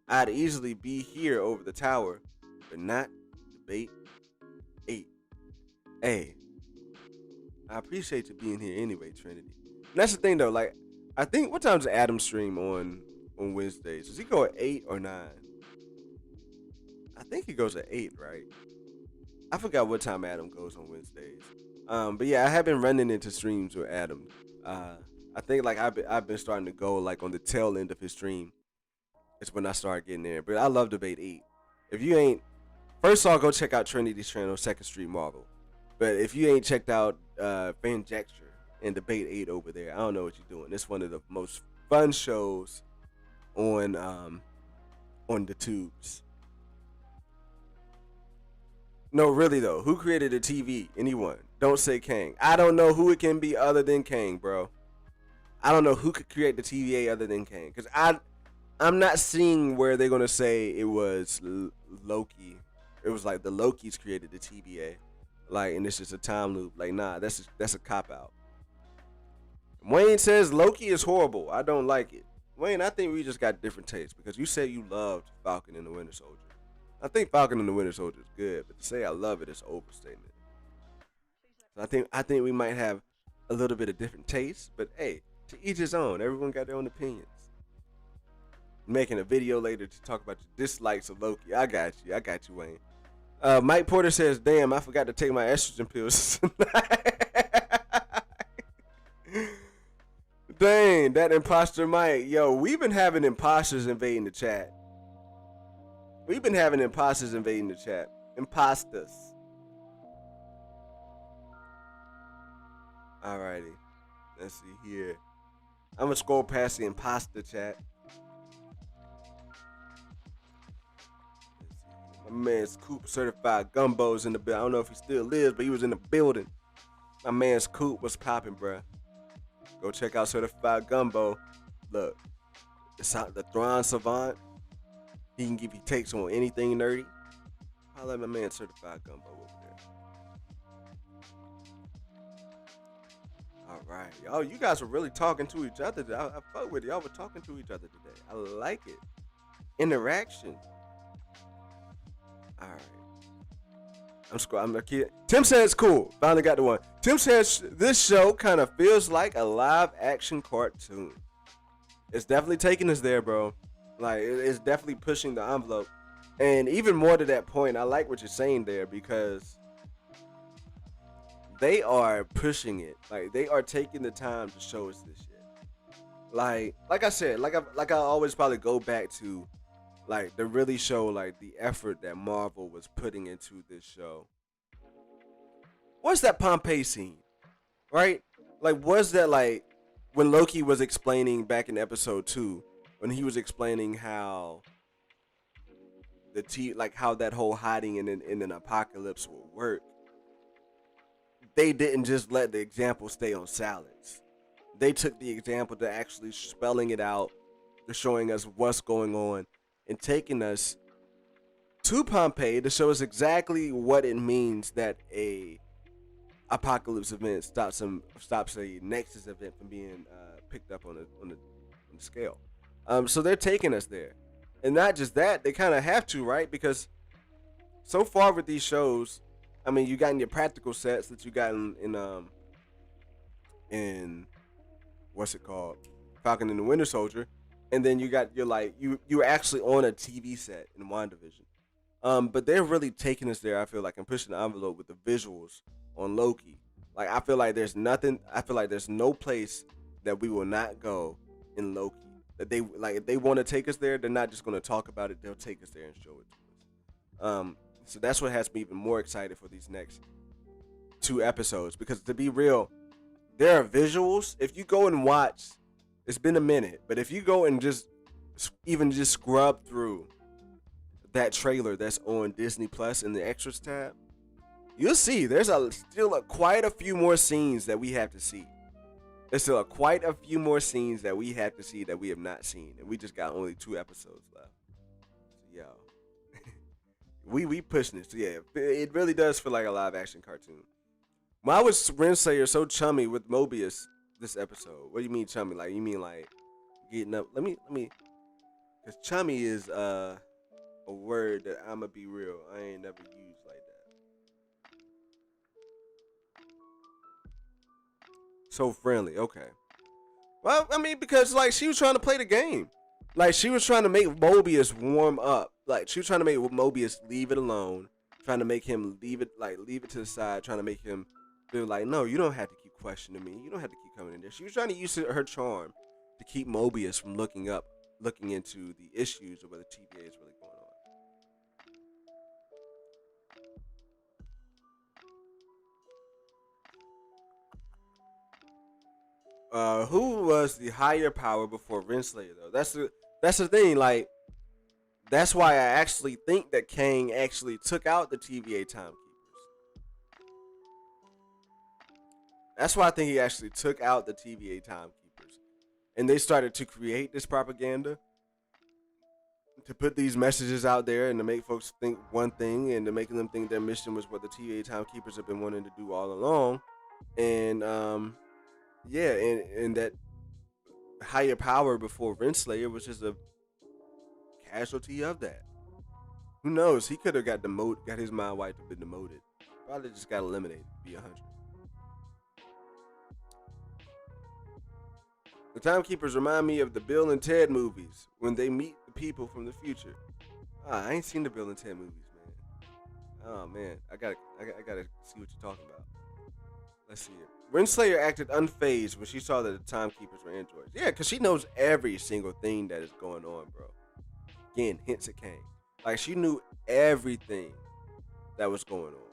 I'd easily be here over the tower, but not debate 8. Hey, I appreciate you being here anyway, Trinity. And that's the thing though. Like, I think what time's Adam stream on Wednesdays? Does he go at 8 or 9? I think he goes at 8, right? I forgot what time Adam goes on Wednesdays. But yeah, I have been running into streams with Adam. I think like I've been starting to go like on the tail end of his stream. It's when I started getting there. But I love Debate 8. If you ain't, first of all, go check out Trinity's channel, Second Street Marvel. But if you ain't checked out Fan Jackstra and Debate 8 over there, I don't know what you're doing. It's one of the most fun shows on the tubes. No, really though, who created the TV? Anyone? Don't say Kang. I don't know who it can be other than Kang, bro. I don't know who could create the TVA other than Kang, because I'm not seeing where they're gonna say it was Loki. It was like the Lokis created the TVA, like, and it's just a time loop. Like, nah, that's a cop out. Wayne says Loki is horrible. I don't like it. Wayne, I think we just got different tastes, because you said you loved Falcon and the Winter Soldier. I think Falcon and the Winter Soldier is good, but to say I love it is an overstatement. So I think we might have a little bit of different tastes, but hey, to each his own. Everyone got their own opinions. Making a video later to talk about your dislikes of Loki. I got you, Wayne. Mike Porter says, "Damn, I forgot to take my estrogen pills tonight." Dang, that imposter Mike. Yo, we've been having imposters invading the chat. Imposters. Alrighty. Let's see here. I'm gonna scroll past the imposter chat. My man's Coop certified Gumbo's in the building. I don't know if he still lives, but he was in the building. My man's Coop was popping, bruh. Go check out Certified Gumbo. Look, it's the Thrawn Savant. He can give you takes on anything nerdy. I'll let my man Certified Gumbo over there. All right, y'all. You guys were really talking to each other. I fuck with it. Y'all were talking to each other today. I like it. Interaction. All right. I'm a kid. Tim says cool. Finally got the one. Tim says this show kind of feels like a live action cartoon. It's definitely taking us there, bro. Like, it's definitely pushing the envelope. And even more to that point, I like what you're saying there, because they are pushing it. Like, they are taking the time to show us this shit. Like I said, like I always probably go back to, like, to really show like the effort that Marvel was putting into this show. What's that Pompeii scene, right? Like, was that like when Loki was explaining back in episode 2, when he was explaining how how that whole hiding in an apocalypse will work? They didn't just let the example stay on salads. They took the example to actually spelling it out, to showing us what's going on, and taking us to Pompeii to show us exactly what it means that a apocalypse event stops a Nexus event from being picked up on the scale. So they're taking us there, and not just that, they kind of have to, right? Because so far with these shows, I mean, you got in your practical sets that you got in what's it called, Falcon and the Winter Soldier, and then you're actually on a TV set in WandaVision. But they're really taking us there, I feel like, and pushing the envelope with the visuals on Loki. Like, I feel like there's no place that we will not go in Loki. That they, like, if they want to take us there, they're not just going to talk about it, they'll take us there and show it to us. So that's what has me even more excited for these next 2 episodes, because to be real, there are visuals. If you go and watch, it's been a minute, but if you go and just scrub through that trailer that's on Disney Plus in the extras tab, you'll see there's still quite a few more scenes that we have to see. There's still quite a few more scenes that we have to see that we have not seen, and we just got only 2 episodes left. So, We pushing it. So yeah, it really does feel like a live action cartoon. Why was Renslayer so chummy with Mobius this episode? What do you mean chummy? Like you mean like getting up? Let me, cause chummy is a word that I'ma be real. I ain't never used like that. So friendly. Okay. Well, I mean, because like she was trying to play the game, like she was trying to make Mobius warm up, like she was trying to make Mobius leave it alone, trying to make him leave it to the side, trying to make him feel like, no, you don't have to keep questioning me, you don't have to keep coming in there. She was trying to use her charm to keep Mobius from looking into the issues of what the TVA is really going on. Who was the higher power before Renslayer though? That's the thing. Like that's why I actually think that Kang actually took out the TVA timekeepers. That's why I think he actually took out the TVA timekeepers. And they started to create this propaganda to put these messages out there and to make folks think one thing and to making them think their mission was what the TVA timekeepers have been wanting to do all along. And yeah, and that higher power before Renslayer was just a casualty of that. Who knows? He could have got his mind wiped and been demoted. Probably just got eliminated to be 100. The timekeepers remind me of the Bill and Ted movies when they meet the people from the future. I ain't seen the Bill and Ted movies, man. Oh man, I gotta see what you're talking about. Let's see it. Renslayer acted unfazed when she saw that the timekeepers were androids. Yeah, because she knows every single thing that is going on, bro. Again, hints at Kang. Like she knew everything that was going on.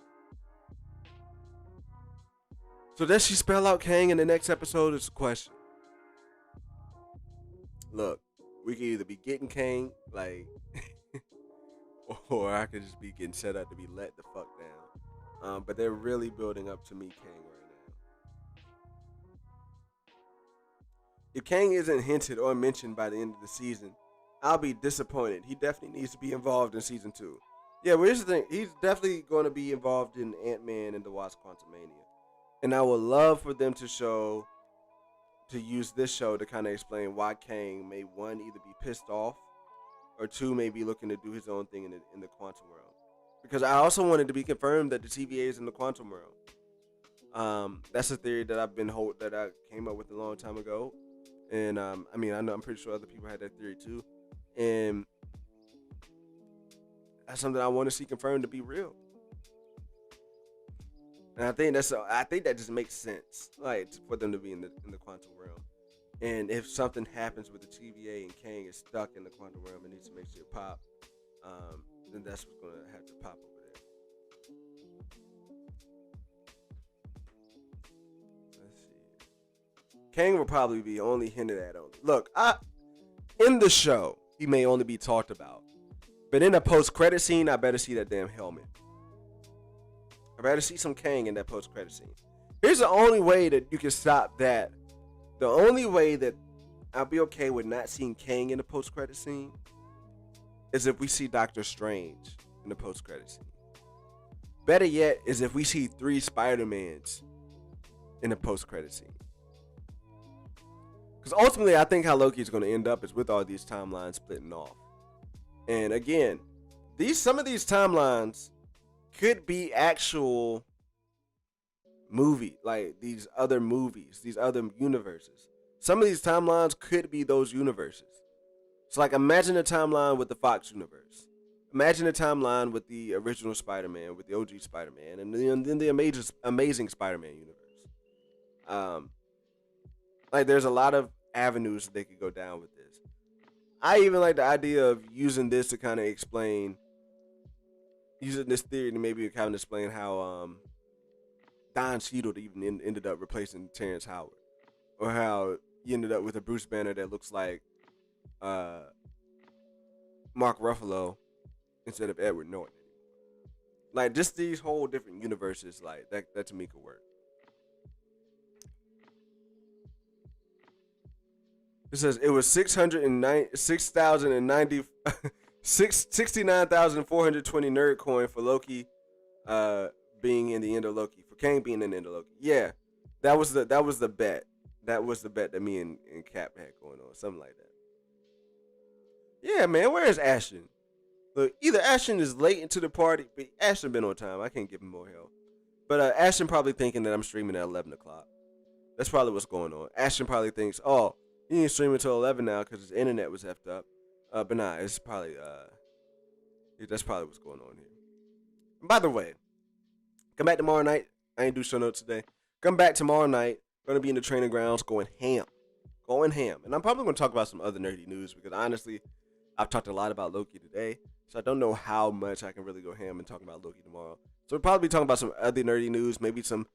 So does she spell out Kang in the next episode? Is the question. Look, we could either be getting Kang, like, or I could just be getting set up to be let the fuck down. But they're really building up to meet Kang right now. If Kang isn't hinted or mentioned by the end of the season, I'll be disappointed. He definitely needs to be involved in season 2. Yeah, well, here's the thing. He's definitely going to be involved in Ant-Man and the Wasp: Quantumania. And I would love for them to use this show to kind of explain why Kang may, one, either be pissed off, or two, may be looking to do his own thing in the quantum realm. Because I also wanted to be confirmed that the TVA is in the quantum realm. That's a theory that that I came up with a long time ago. And I mean, I'm pretty sure other people had that theory too. And that's something I want to see confirmed to be real. And I think that just makes sense, like for them to be in the quantum realm. And if something happens with the TVA and Kang is stuck in the quantum realm and needs to make shit pop, then that's what's gonna have to pop over there. Let's see. Kang will probably be only hinted at. Look, in the show, he may only be talked about, but in the post-credit scene, I better see that damn helmet. I better see some Kang in that post-credit scene. Here's the only way that you can stop that. The only way that I'll be okay with not seeing Kang in the post-credit scene is if we see Doctor Strange in the post-credit scene. Better yet is if we see 3 Spider-Mans in the post-credit scene. Because ultimately, I think how Loki is going to end up is with all these timelines splitting off. And again, some of these timelines could be actual movie, like these other movies, these other universes. Some of these timelines could be those universes. So like imagine a timeline with the Fox universe. Imagine a timeline with the original Spider-Man, with the OG Spider-Man, and then the amazing Spider-Man universe. Like there's a lot of avenues that they could go down with this. I even like the idea of using this to kind of explain, using this theory to maybe kind of explain how Don Cheadle even ended up replacing Terrence Howard, or how he ended up with a Bruce Banner that looks like Mark Ruffalo instead of Edward Norton. Like just these whole different universes, like that to me could work. It says it was 6,090 69,420 nerd coin for Loki being in the end of Loki. For Kang being in the end of Loki. Yeah. That was the bet. That was the bet that me and Cap had going on. Something like that. Yeah, man, where is Ashton? Look, either Ashton is late into the party, but Ashton been on time. I can't give him more help. But Ashton probably thinking that I'm streaming at 11 o'clock. That's probably what's going on. Ashton probably thinks, oh, you ain't streaming until 11 now because his internet was effed up. But nah, it's probably, that's probably what's going on here. And by the way, come back tomorrow night. I ain't do show notes today. Come back tomorrow night. Gonna be in the training grounds going ham. Going ham. And I'm probably gonna talk about some other nerdy news because honestly, I've talked a lot about Loki today. So I don't know how much I can really go ham and talk about Loki tomorrow. So we'll probably be talking about some other nerdy news, maybe some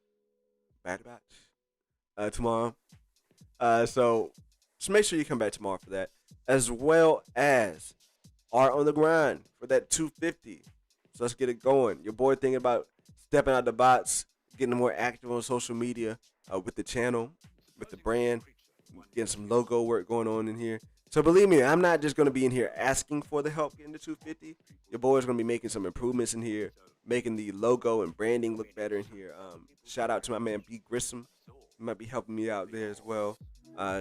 Bad Batch tomorrow. So just make sure you come back tomorrow for that, as well as Art on the Grind for that 250. So let's get it going. Your boy thinking about stepping out the box, getting more active on social media with the channel, with the brand, getting some logo work going on in here. So believe me, I'm not just going to be in here asking for the help getting to 250. Your boy is going to be making some improvements in here, making the logo and branding look better in here. Shout out to my man B Grissom. He might be helping me out there as well.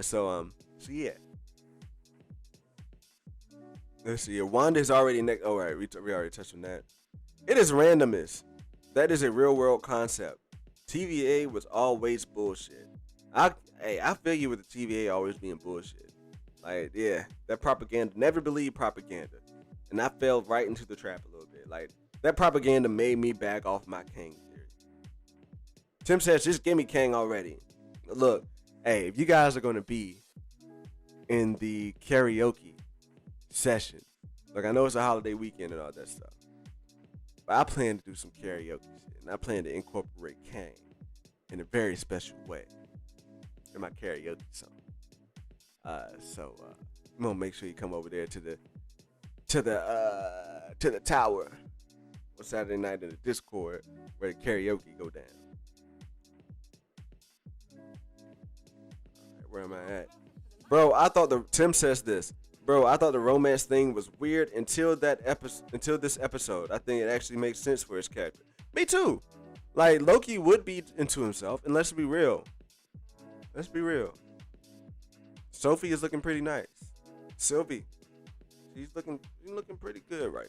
So yeah. Let's see here. Wanda's already next. Oh, right. We already touched on that. It is randomness. That is a real world concept. TVA was always bullshit. I feel you with the TVA always being bullshit. Like, yeah, that propaganda. Never believe propaganda. And I fell right into the trap a little bit. Like, that propaganda made me back off my Kang theory. Tim says, just give me Kang already. Look, hey, if you guys are going to be in the karaoke session, like, I know it's a holiday weekend and all that stuff, but I plan to do some karaoke shit. And I plan to incorporate Kang in a very special way in my karaoke song. So I'm gonna make sure you come over there to the tower on Saturday night in the Discord where the karaoke go down. Right, where am I at? Bro, I thought Tim says this. Bro, I thought the romance thing was weird until this episode. I think it actually makes sense for his character. Me too. Like, Loki would be into himself, and let's be real. Let's be real. Sophie is looking pretty nice. Sylvie, she's looking pretty good right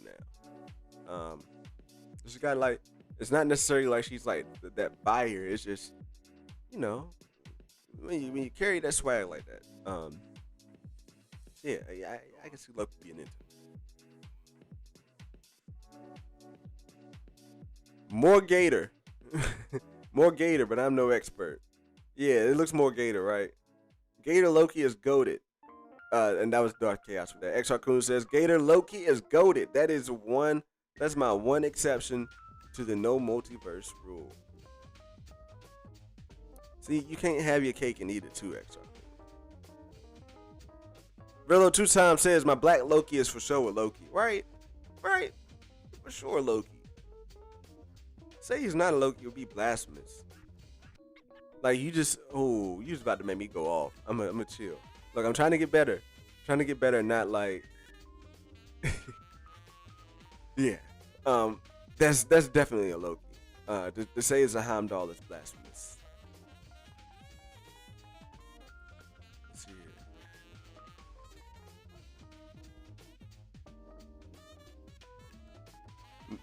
now. She got, like, it's not necessarily like she's like that buyer. It's just, you know, when you carry that swag like that. Yeah, I can see Loki being into it. More Gator. More Gator, but I'm no expert. Yeah, it looks more Gator, right? Gator Loki is goated. And that was Dark Chaos for that. X Raccoon says Gator Loki is goated. That's my one exception to the no multiverse rule. See, you can't have your cake and eat it too, X Raccoon. Rillo 2 times says my black Loki is for sure with Loki. Right. For sure, Loki. Say he's not a Loki, it would be blasphemous. Like, you just about to make me go off. I'm gonna chill. Look, I'm trying to get better. Not like yeah. That's definitely a Loki. To say it's a Heimdall is blasphemous. Let's see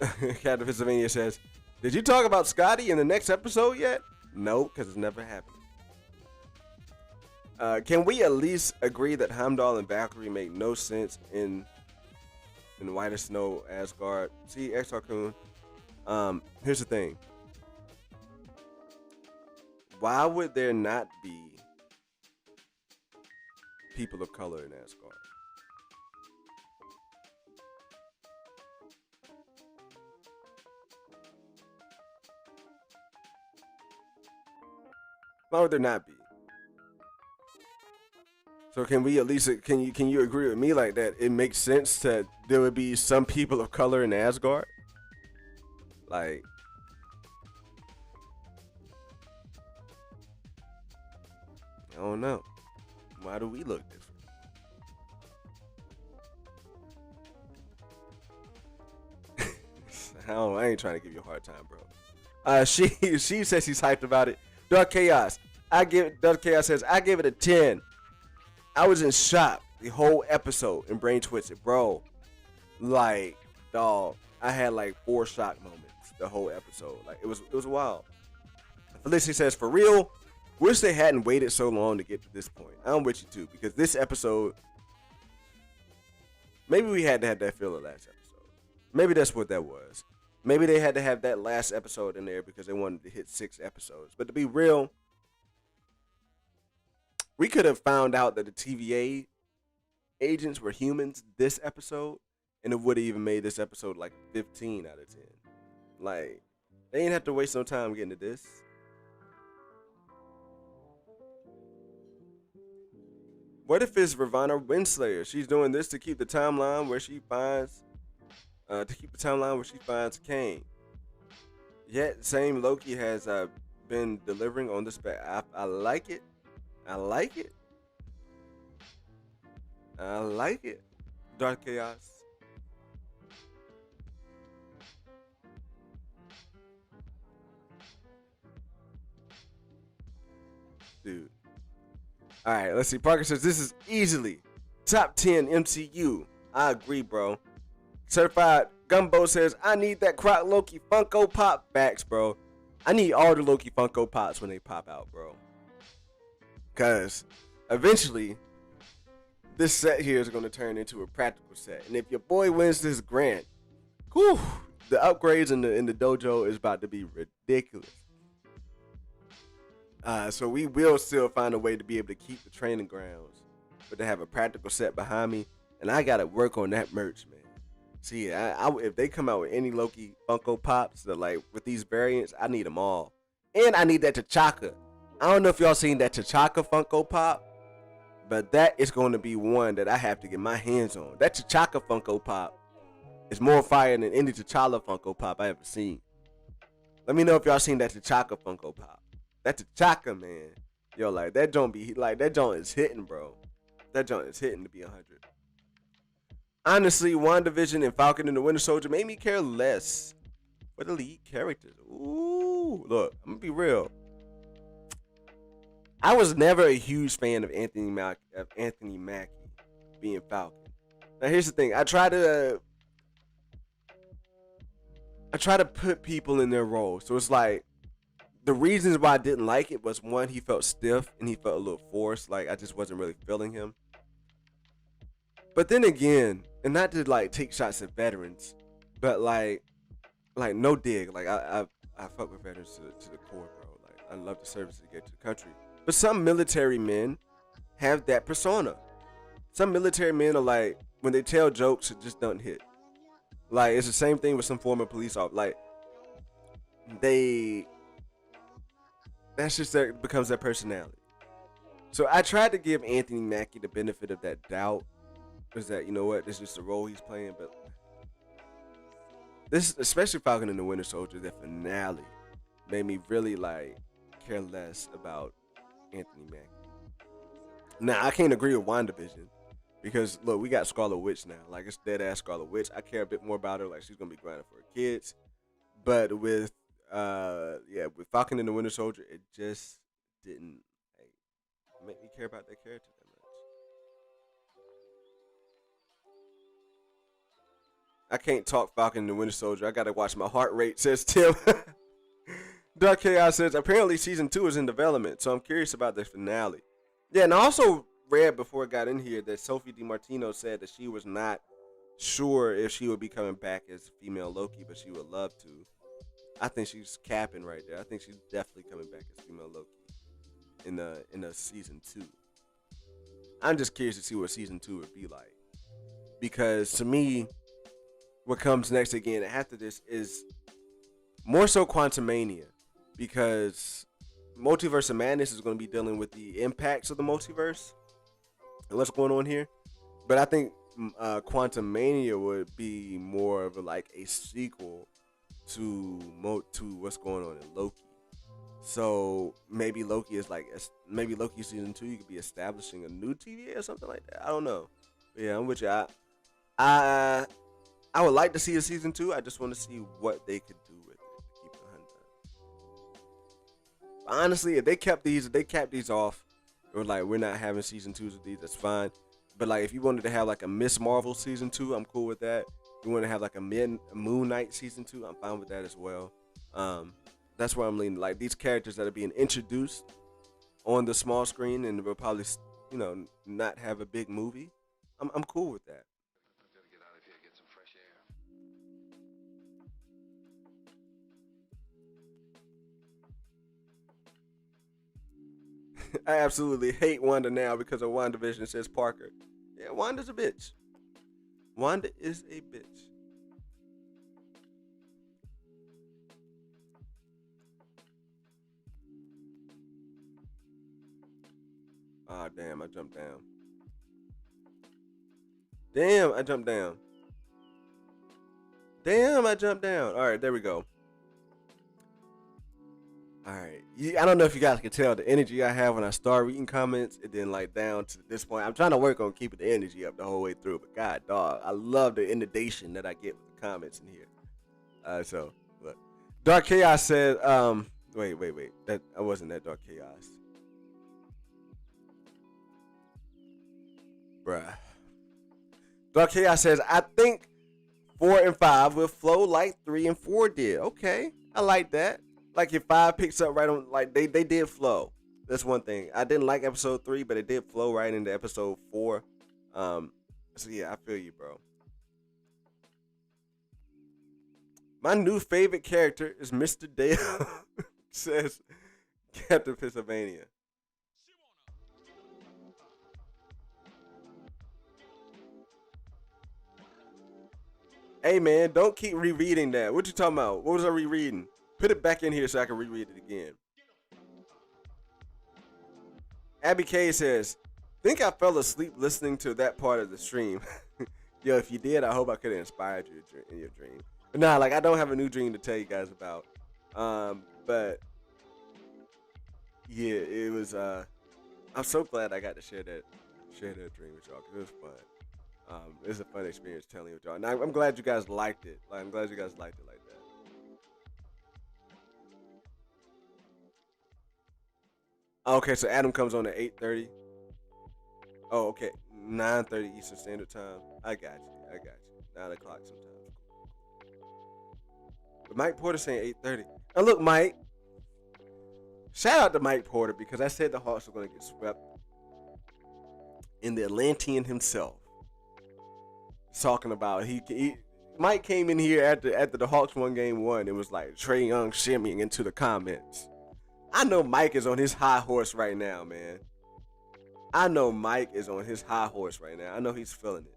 here. Cat of Pennsylvania says, did you talk about Scotty in the next episode yet? No, because it's never happened. Can we at least agree that Heimdall and Valkyrie make no sense in White as Snow, Asgard? See, X Raccoon. Here's the thing. Why would there not be people of color in Asgard? Why would there not be? So can we at least can you agree with me like that? It makes sense that there would be some people of color in Asgard. Like, I don't know. Why do we look different? I ain't trying to give you a hard time, bro. She says she's hyped about it. Dark Chaos. Dark Chaos says I give it a 10. I was in shock the whole episode and brain twisted, bro. Like, dog, I had like 4 shock moments the whole episode. Like it was wild. Felicity says, for real, wish they hadn't waited so long to get to this point. I'm with you too, because this episode, maybe we had to have that filler last episode. Maybe that's what that was. Maybe they had to have that last episode in there because they wanted to hit 6 episodes. But to be real, we could have found out that the TVA agents were humans this episode, and it would have even made this episode like 15 out of 10. Like, they ain't have to waste no time getting to this. What if it's Ravonna Winslayer? She's doing this to keep the timeline where she finds Kane. Yet, same Loki has been delivering on this back. I like it. I like it. I like it. Dark Chaos. Dude. All right, let's see. Parker says this is easily top 10 MCU. I agree, bro. Certified Gumbo says I need that Croc Loki Funko Pop. Facts, bro. I need all the Loki Funko Pops when they pop out, bro. Cause eventually this set here is going to turn into a practical set, and if your boy wins this grant, whew, the upgrades in the dojo is about to be ridiculous. So we will still find a way to be able to keep the training grounds, but to have a practical set behind me, and I gotta work on that merch, man. See, if they come out with any Loki Funko Pops that like with these variants, I need them all, and I need that T'Chaka. I don't know if y'all seen that T'Chaka Funko Pop, but that is going to be one that I have to get my hands on. That T'Chaka Funko Pop is more fire than any T'Challa Funko Pop I ever seen. Let me know if y'all seen that T'Chaka Funko Pop. That T'Chaka, man. Yo, like, that joint is hitting, bro. That joint is hitting to be 100. Honestly, WandaVision and Falcon and the Winter Soldier made me care less for the lead characters. Ooh, look, I'm going to be real. I was never a huge fan of Anthony Mackie being Falcon. Now, here's the thing. I try to put people in their role. So it's like, the reasons why I didn't like it was, one, he felt stiff and he felt a little forced. Like, I just wasn't really feeling him. But then again, and not to like take shots at veterans, but like no dig. Like I fuck with veterans to the core, bro. Like, I love the service they get to the country. But some military men have that persona. Some military men are like, when they tell jokes, it just doesn't hit. Like, it's the same thing with some former police officers. Like, that's just that becomes their personality. So I tried to give Anthony Mackie the benefit of that doubt. Is that, you know what, this is just the role he's playing. But this, especially Falcon and the Winter Soldier, that finale made me really like care less about Anthony Mackie. Now, I can't agree with WandaVision because, look, we got Scarlet Witch now. Like, it's dead ass Scarlet Witch. I care a bit more about her. Like, she's gonna be grinding for her kids. But with with Falcon and the Winter Soldier, it just didn't make me care about that character that much. I can't talk Falcon and the Winter Soldier. I gotta watch my heart rate, says Tim. Dark Chaos says apparently season 2 is in development, so I'm curious about the finale. Yeah, and I also read before I got in here that Sophie DiMartino said that she was not sure if she would be coming back as female Loki, but she would love to. I think she's capping right there. I think she's definitely coming back as female Loki in the season 2. I'm just curious to see what season 2 would be like, because to me, what comes next again after this is more so Quantumania, because Multiverse of Madness is going to be dealing with the impacts of the multiverse and what's going on here. But I think Quantumania would be more of a sequel to what's going on in Loki. So maybe Loki season 2 you could be establishing a new TVA or something like that. I don't know. But yeah, I'm with you. I would like to see a season 2. I just want to see what they could do with it to keep it 100. Honestly, if they kept these off, or like we're not having season 2s of these, that's fine. But like if you wanted to have like a Miss Marvel season 2, I'm cool with that. If you want to have like a Moon Knight season 2, I'm fine with that as well. That's where I'm leaning. Like these characters that are being introduced on the small screen and will probably, not have a big movie. I'm cool with that. Gotta get out of here, get some fresh air. I absolutely hate Wanda now because of WandaVision, says Parker. Yeah, Wanda's a bitch. Wanda is a bitch. Ah, damn, I jumped down. Damn, I jumped down. Damn, I jumped down. All right, there we go. All right. I don't know if you guys can tell the energy I have when I start reading comments and then like down to this point. I'm trying to work on keeping the energy up the whole way through. But god dog, I love the inundation that I get with the comments in here. So look. Dark Chaos said, wait. That I wasn't that Dark Chaos. Bruh. Dark Chaos says, I think 4 and 5 will flow like 3 and 4 did. Okay. I like that. Like if 5 picks up right on, like they did flow. That's one thing. I didn't like episode 3, but it did flow right into episode 4. So yeah, I feel you, bro. My new favorite character is Mr. Dale, says Captain Pennsylvania. Hey man, don't keep rereading that. What you talking about? What was I rereading? Put it back in here so I can reread it again. Abby K says, think I fell asleep listening to that part of the stream. Yo, if you did, I hope I could have inspired you in your dream. But nah, like I don't have a new dream to tell you guys about. But yeah, it was I'm so glad I got to share that dream with y'all because it was fun. It's a fun experience telling it with y'all. And I'm glad you guys liked it. Like I'm glad you guys liked it like that. Okay, so Adam comes on at 8:30. Oh, okay, 9:30 Eastern Standard Time. I got you. 9 o'clock sometimes. But Mike Porter saying 8:30. Now look, Mike. Shout out to Mike Porter because I said the Hawks were going to get swept. And the Atlantean himself talking about Mike came in here after the Hawks won game 1 and was like Trae Young shimmying into the comments. I know Mike is on his high horse right now, man. I know Mike is on his high horse right now. I know he's feeling it.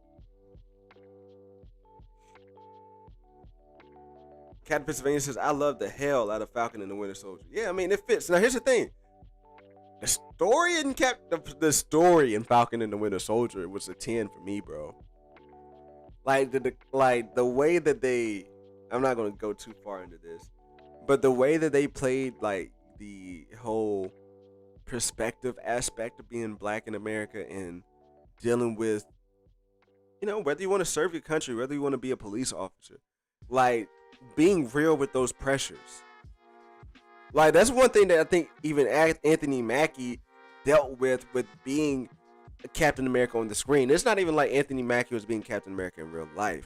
Captain Pennsylvania says, I love the hell out of Falcon and the Winter Soldier. Yeah, I mean, it fits. Now, here's the thing. The story in Falcon and the Winter Soldier was a 10 for me, bro. Like, the way that they... I'm not going to go too far into this. But the way that they played, like, the whole perspective aspect of being black in America and dealing with, whether you want to serve your country, whether you want to be a police officer, like being real with those pressures. Like that's one thing that I think even Anthony Mackie dealt with being Captain America on the screen. It's not even like Anthony Mackie was being Captain America in real life.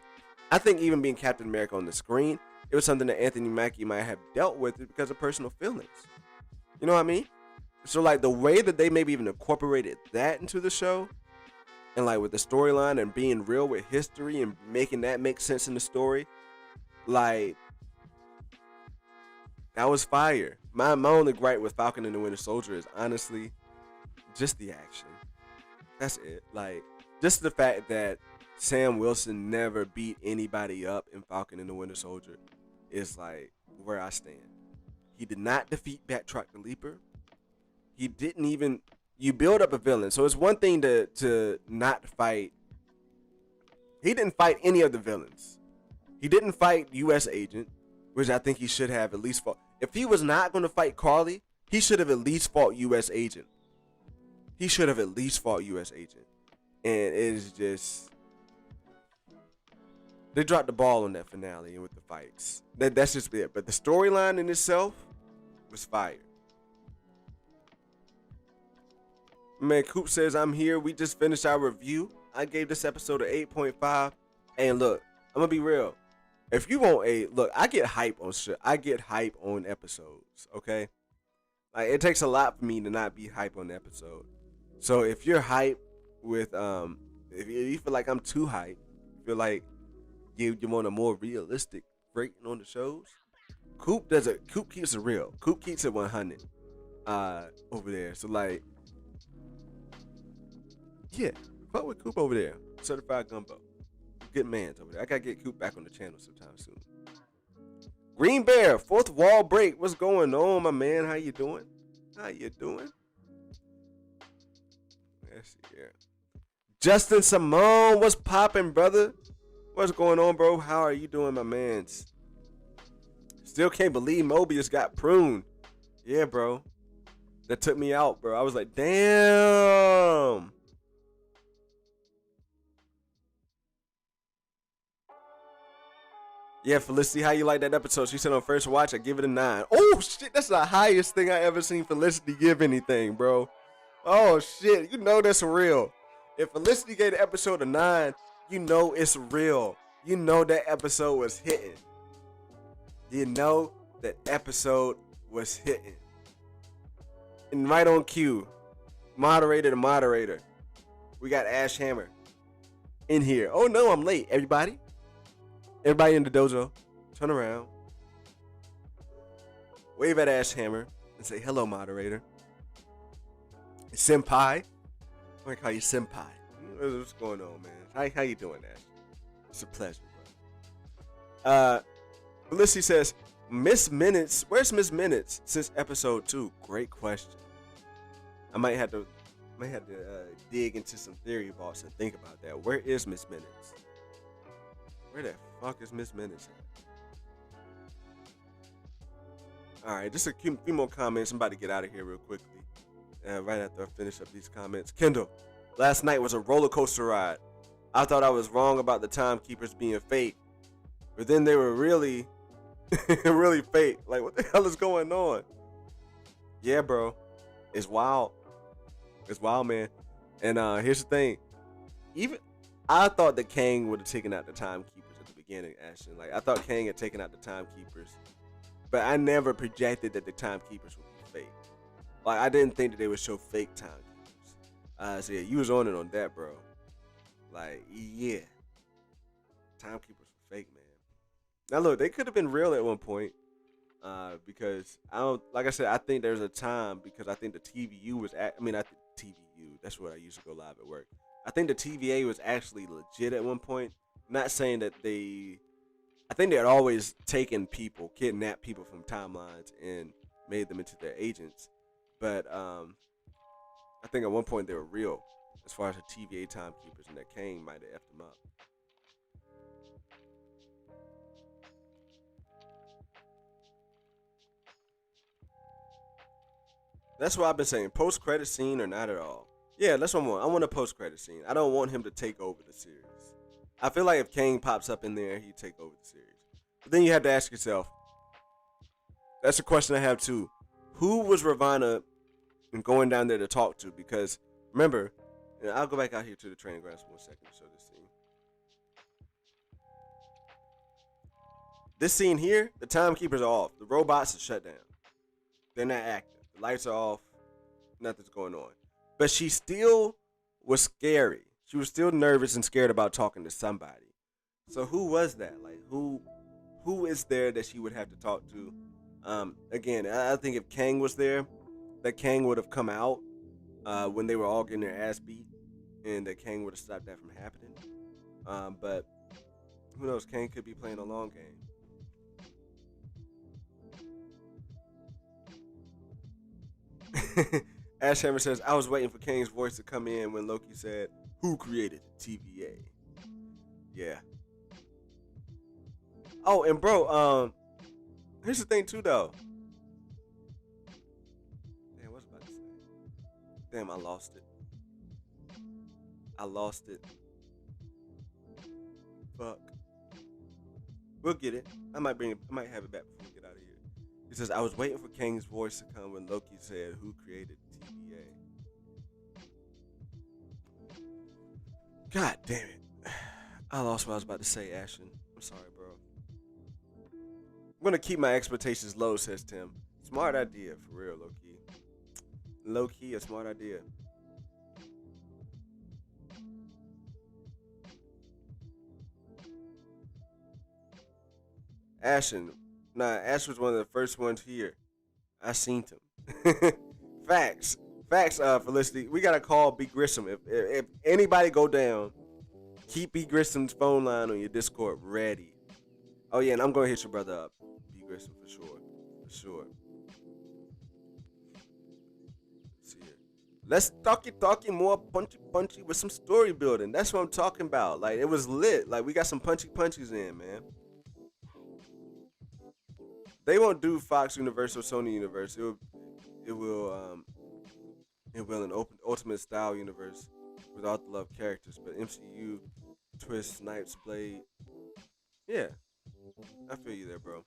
I think even being Captain America on the screen, it was something that Anthony Mackie might have dealt with because of personal feelings. You know what I mean? So like the way that they maybe even incorporated that into the show and like with the storyline and being real with history and making that make sense in the story, like that was fire. My only gripe with Falcon and the Winter Soldier is honestly just the action. That's it. Like just the fact that Sam Wilson never beat anybody up in Falcon and the Winter Soldier is like where I stand. He did not defeat Batroc the Leaper. He didn't even... You build up a villain. So it's one thing to not fight... He didn't fight any of the villains. He didn't fight U.S. Agent, which I think he should have at least fought. If he was not going to fight Carly, he should have at least fought U.S. Agent. He should have at least fought U.S. Agent. And it is just... They dropped the ball on that finale and with the fights. That's just it. But the storyline in itself was fire. Man, Coop says, I'm here. We just finished our review. I gave this episode an 8.5. And look, I'm going to be real. If you want look, I get hype on shit. I get hype on episodes, okay? Like, it takes a lot for me to not be hype on the episode. So if you're hype with, if you feel like I'm too hype, feel like you want a more realistic rating on the shows, Coop keeps it real. Coop keeps it 100 over there. So, like, yeah, fuck with Coop over there. Certified Gumbo. Good man's over there. I gotta get Coop back on the channel sometime soon. Green Bear, fourth wall break. What's going on, my man? How you doing? Let's see here. Justin Simone, what's poppin', brother? What's going on, bro? How are you doing, my mans? Still can't believe Mobius got pruned. Yeah, bro. That took me out, bro. I was like, damn. Yeah, Felicity, how you like that episode? She said on first watch, I give it a 9. Oh, shit, that's the highest thing I ever seen Felicity give anything, bro. Oh, shit, you know that's real. If Felicity gave the episode a 9, you know it's real. You know that episode was hitting. You know that episode was hitting. And right on cue, moderator to moderator, we got Ash Hammer in here. Oh, no, I'm late, everybody. Everybody in the dojo, turn around, wave at Ash Hammer, and say, hello, moderator. Senpai. I'm going to call you Senpai. What's going on, man? How you doing, Ash? It's a pleasure, bro. Felicity says, Miss Minutes. Where's Miss Minutes since episode 2? Great question. I might have to dig into some theory vaults and think about that. Where is Miss Minutes? Where the fuck is Miss Minutes at? Alright, just a few more comments. I'm about to get out of here real quickly. Right after I finish up these comments. Kendall, last night was a roller coaster ride. I thought I was wrong about the timekeepers being fake. But then they were really, really fake. Like, what the hell is going on? Yeah, bro. It's wild. It's wild, man. And here's the thing. I thought that Kang would have taken out the timekeepers at the beginning, Ashton. Like, I thought Kang had taken out the timekeepers, but I never projected that the timekeepers would be fake. Like, I didn't think that they would show fake timekeepers. So yeah, you was on it on that, bro. Like, yeah, timekeepers were fake, man. Now look, they could have been real at one point, because like I said, I think there's a time because I think the TVU was TVU. That's what I used to go live at work. I think the TVA was actually legit at one point. Not saying that I think they had always taken people, kidnapped people from timelines and made them into their agents. But I think at one point they were real as far as the TVA timekeepers, and that Kang might have effed them up. That's what I've been saying. Post-credit scene or not at all. Yeah, that's what I want. I want a post-credit scene. I don't want him to take over the series. I feel like if Kang pops up in there, he'd take over the series. But then you have to ask yourself, that's a question I have too. Who was Ravonna going down there to talk to? Because remember, I'll go back out here to the training grounds for 1 second to show this scene. This scene here, the timekeepers are off. The robots are shut down. They're not active. The lights are off. Nothing's going on. But she still was scary. She was still nervous and scared about talking to somebody. So who was that? Like, who is there that she would have to talk to? Again, I think if Kang was there, that Kang would have come out when they were all getting their ass beat, and that Kang would have stopped that from happening. But who knows? Kang could be playing a long game. Ash Hammer says, I was waiting for Kang's voice to come in when Loki said, who created TVA? Yeah. Oh, and bro, here's the thing too, though. Damn, what was I about to say? Damn, I lost it. Fuck. We'll get it. I might bring it. I might have it back before we get out of here. He says, I was waiting for Kang's voice to come when Loki said, "Who created TVA?" God damn it. I lost what I was about to say, Ashton. I'm sorry, bro. I'm gonna keep my expectations low, says Tim. Smart idea, for real, Loki. Low-key, a smart idea. Ashton. Nah, Ash was one of the first ones here. I seen him. Facts. Facts, Felicity. We gotta call B Grissom. If anybody go down, keep B Grissom's phone line on your Discord ready. Oh yeah, and I'm gonna hit your brother up. B Grissom for sure. For sure. Let's see here. Let's talky more punchy with some story building. That's what I'm talking about. Like it was lit. Like we got some punchies in, man. They won't do Fox Universe or Sony Universe. It will an open ultimate style universe without the love characters. But MCU, Twist, Snipes, Blade. Yeah, I feel you there, bro.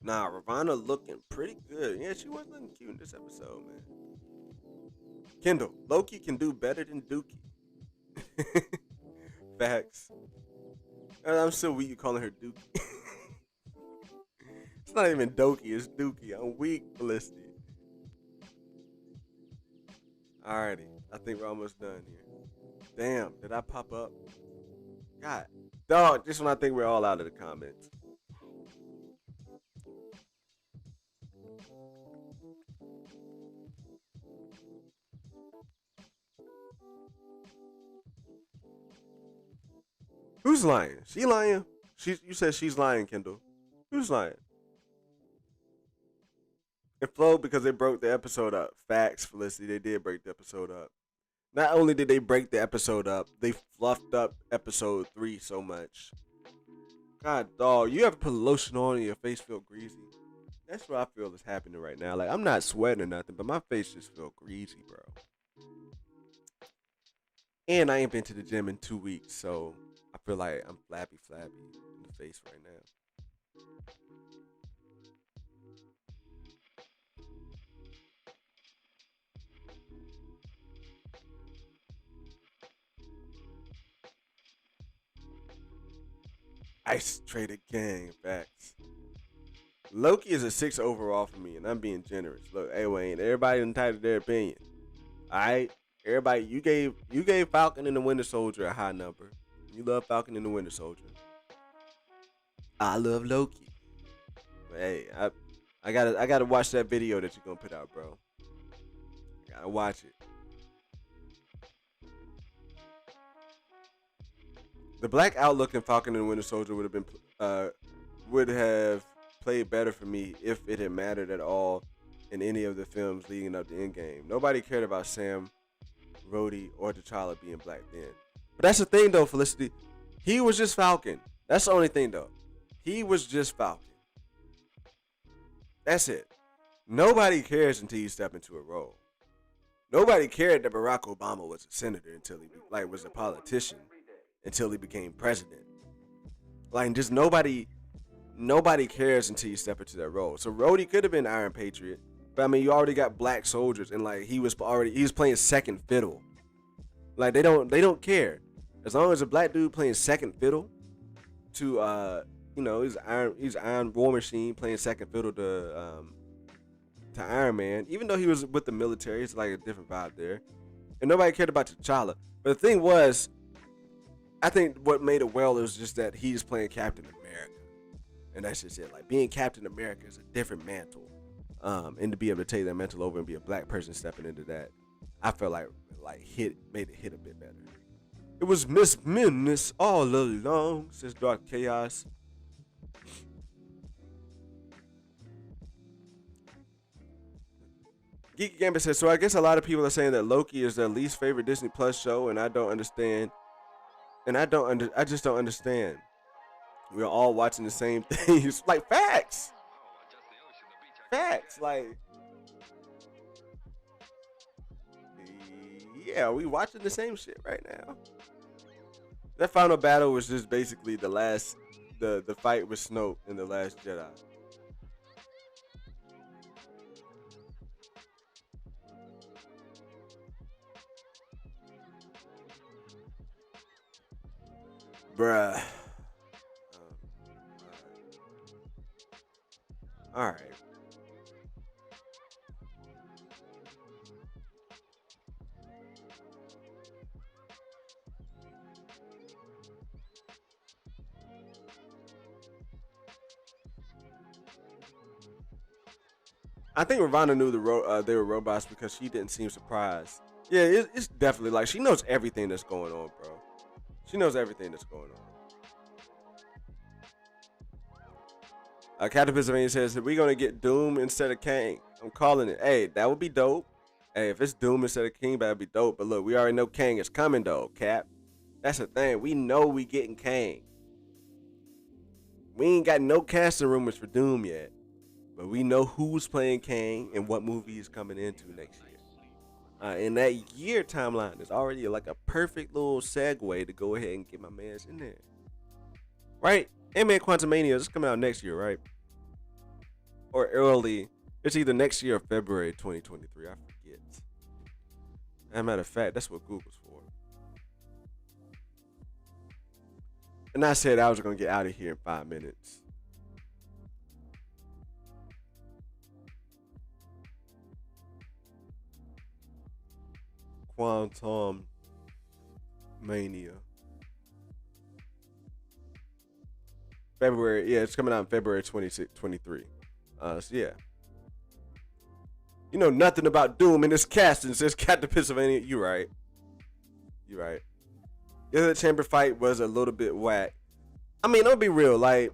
Nah, Ravana looking pretty good. Yeah, she was looking cute in this episode, man. Kendall, Loki can do better than Dookie. Facts. And I'm so weak you calling her Dookie. It's not even Doki, it's Dookie. I'm weak, Felicity. Alrighty, I think we're almost done here. Damn, did I pop up? God, dog, just when I think we're all out of the comments. Who's lying? She lying? You said she's lying, Kendall. Who's lying? It flowed because they broke the episode up. Facts, Felicity. They did break the episode up. Not only did they break the episode up, they fluffed up episode 3 so much. God, dog, you ever put lotion on and your face feel greasy? That's what I feel is happening right now. Like, I'm not sweating or nothing, but my face just feel greasy, bro. And I ain't been to the gym in 2 weeks, so I feel like I'm flabby in the face right now. Ice traded gang, facts. Loki is a 6 overall for me, and I'm being generous. Look, hey Wayne, everybody entitled to their opinion. Alright? Everybody, you gave Falcon and the Winter Soldier a high number. You love Falcon and the Winter Soldier. I love Loki. But hey, I gotta watch that video that you're gonna put out, bro. I gotta watch it. The black outlook in Falcon and the Winter Soldier would have played better for me if it had mattered at all in any of the films leading up to Endgame. Nobody cared about Sam, Rhodey, or T'Challa being black then. But that's the thing, though, Felicity. He was just Falcon. That's the only thing, though. He was just Falcon. That's it. Nobody cares until you step into a role. Nobody cared that Barack Obama was a senator until he was a politician until he became president. Like just nobody cares until you step into that role. So Rhodey could have been Iron Patriot, but I mean you already got black soldiers and like he was playing second fiddle. Like they don't care. As long as a black dude playing second fiddle to he's Iron War Machine playing second fiddle to Iron Man, even though he was with the military, it's like a different vibe there. And nobody cared about T'Challa. But the thing was, I think what made it well was just that he's playing Captain America. And that's just it. Like being Captain America is a different mantle. And to be able to take that mantle over and be a black person stepping into that, I felt like made it hit a bit better. It was Miss Menace all along, says Dark Chaos. Geeky Gambit says, so I guess a lot of people are saying that Loki is their least favorite Disney Plus show, and I don't understand. And I just don't understand. We're all watching the same things. Like facts. Facts. Like yeah, we watching the same shit right now. That final battle was just basically the fight with Snoke in the Last Jedi. Bruh. All right. I think Ravonna knew they were robots because she didn't seem surprised. Yeah, it's definitely like she knows everything that's going on, bro. She knows everything that's going on. Captain Pennsylvania says, we're going to get Doom instead of Kang. I'm calling it. Hey, that would be dope. Hey, if it's Doom instead of King, that'd be dope. But look, we already know Kang is coming, though, Cap. That's the thing. We know we getting Kang. We ain't got no casting rumors for Doom yet. But we know who's playing Kang and what movie is coming into next year. And that year timeline is already like a perfect little segue to go ahead and get my mans in there. Right? Ant-Man Quantumania is coming out next year, right? Or early. It's either next year or February 2023. I forget. As a matter of fact, that's what Google's for. And I said I was going to get out of here in 5 minutes. Quantum Mania. February, yeah, it's coming out in February 2023. So yeah. You know nothing about Doom in this casting, says Captain Pennsylvania. You right. You right. The other chamber fight was a little bit whack. I mean, I'll be real, like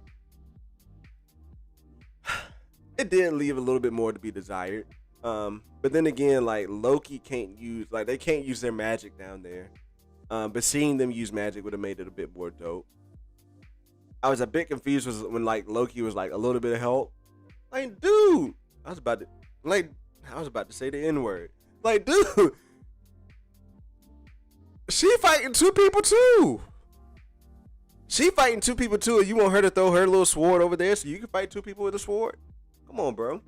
it did leave a little bit more to be desired. But then again, like Loki can't use, like they can't use their magic down there. But seeing them use magic would have made it a bit more dope. I was a bit confused when like Loki was like a little bit of help. Like, dude, I was about to say the N-word. Like, dude, she fighting two people too. And you want her to throw her little sword over there so you can fight two people with a sword? Come on, bro.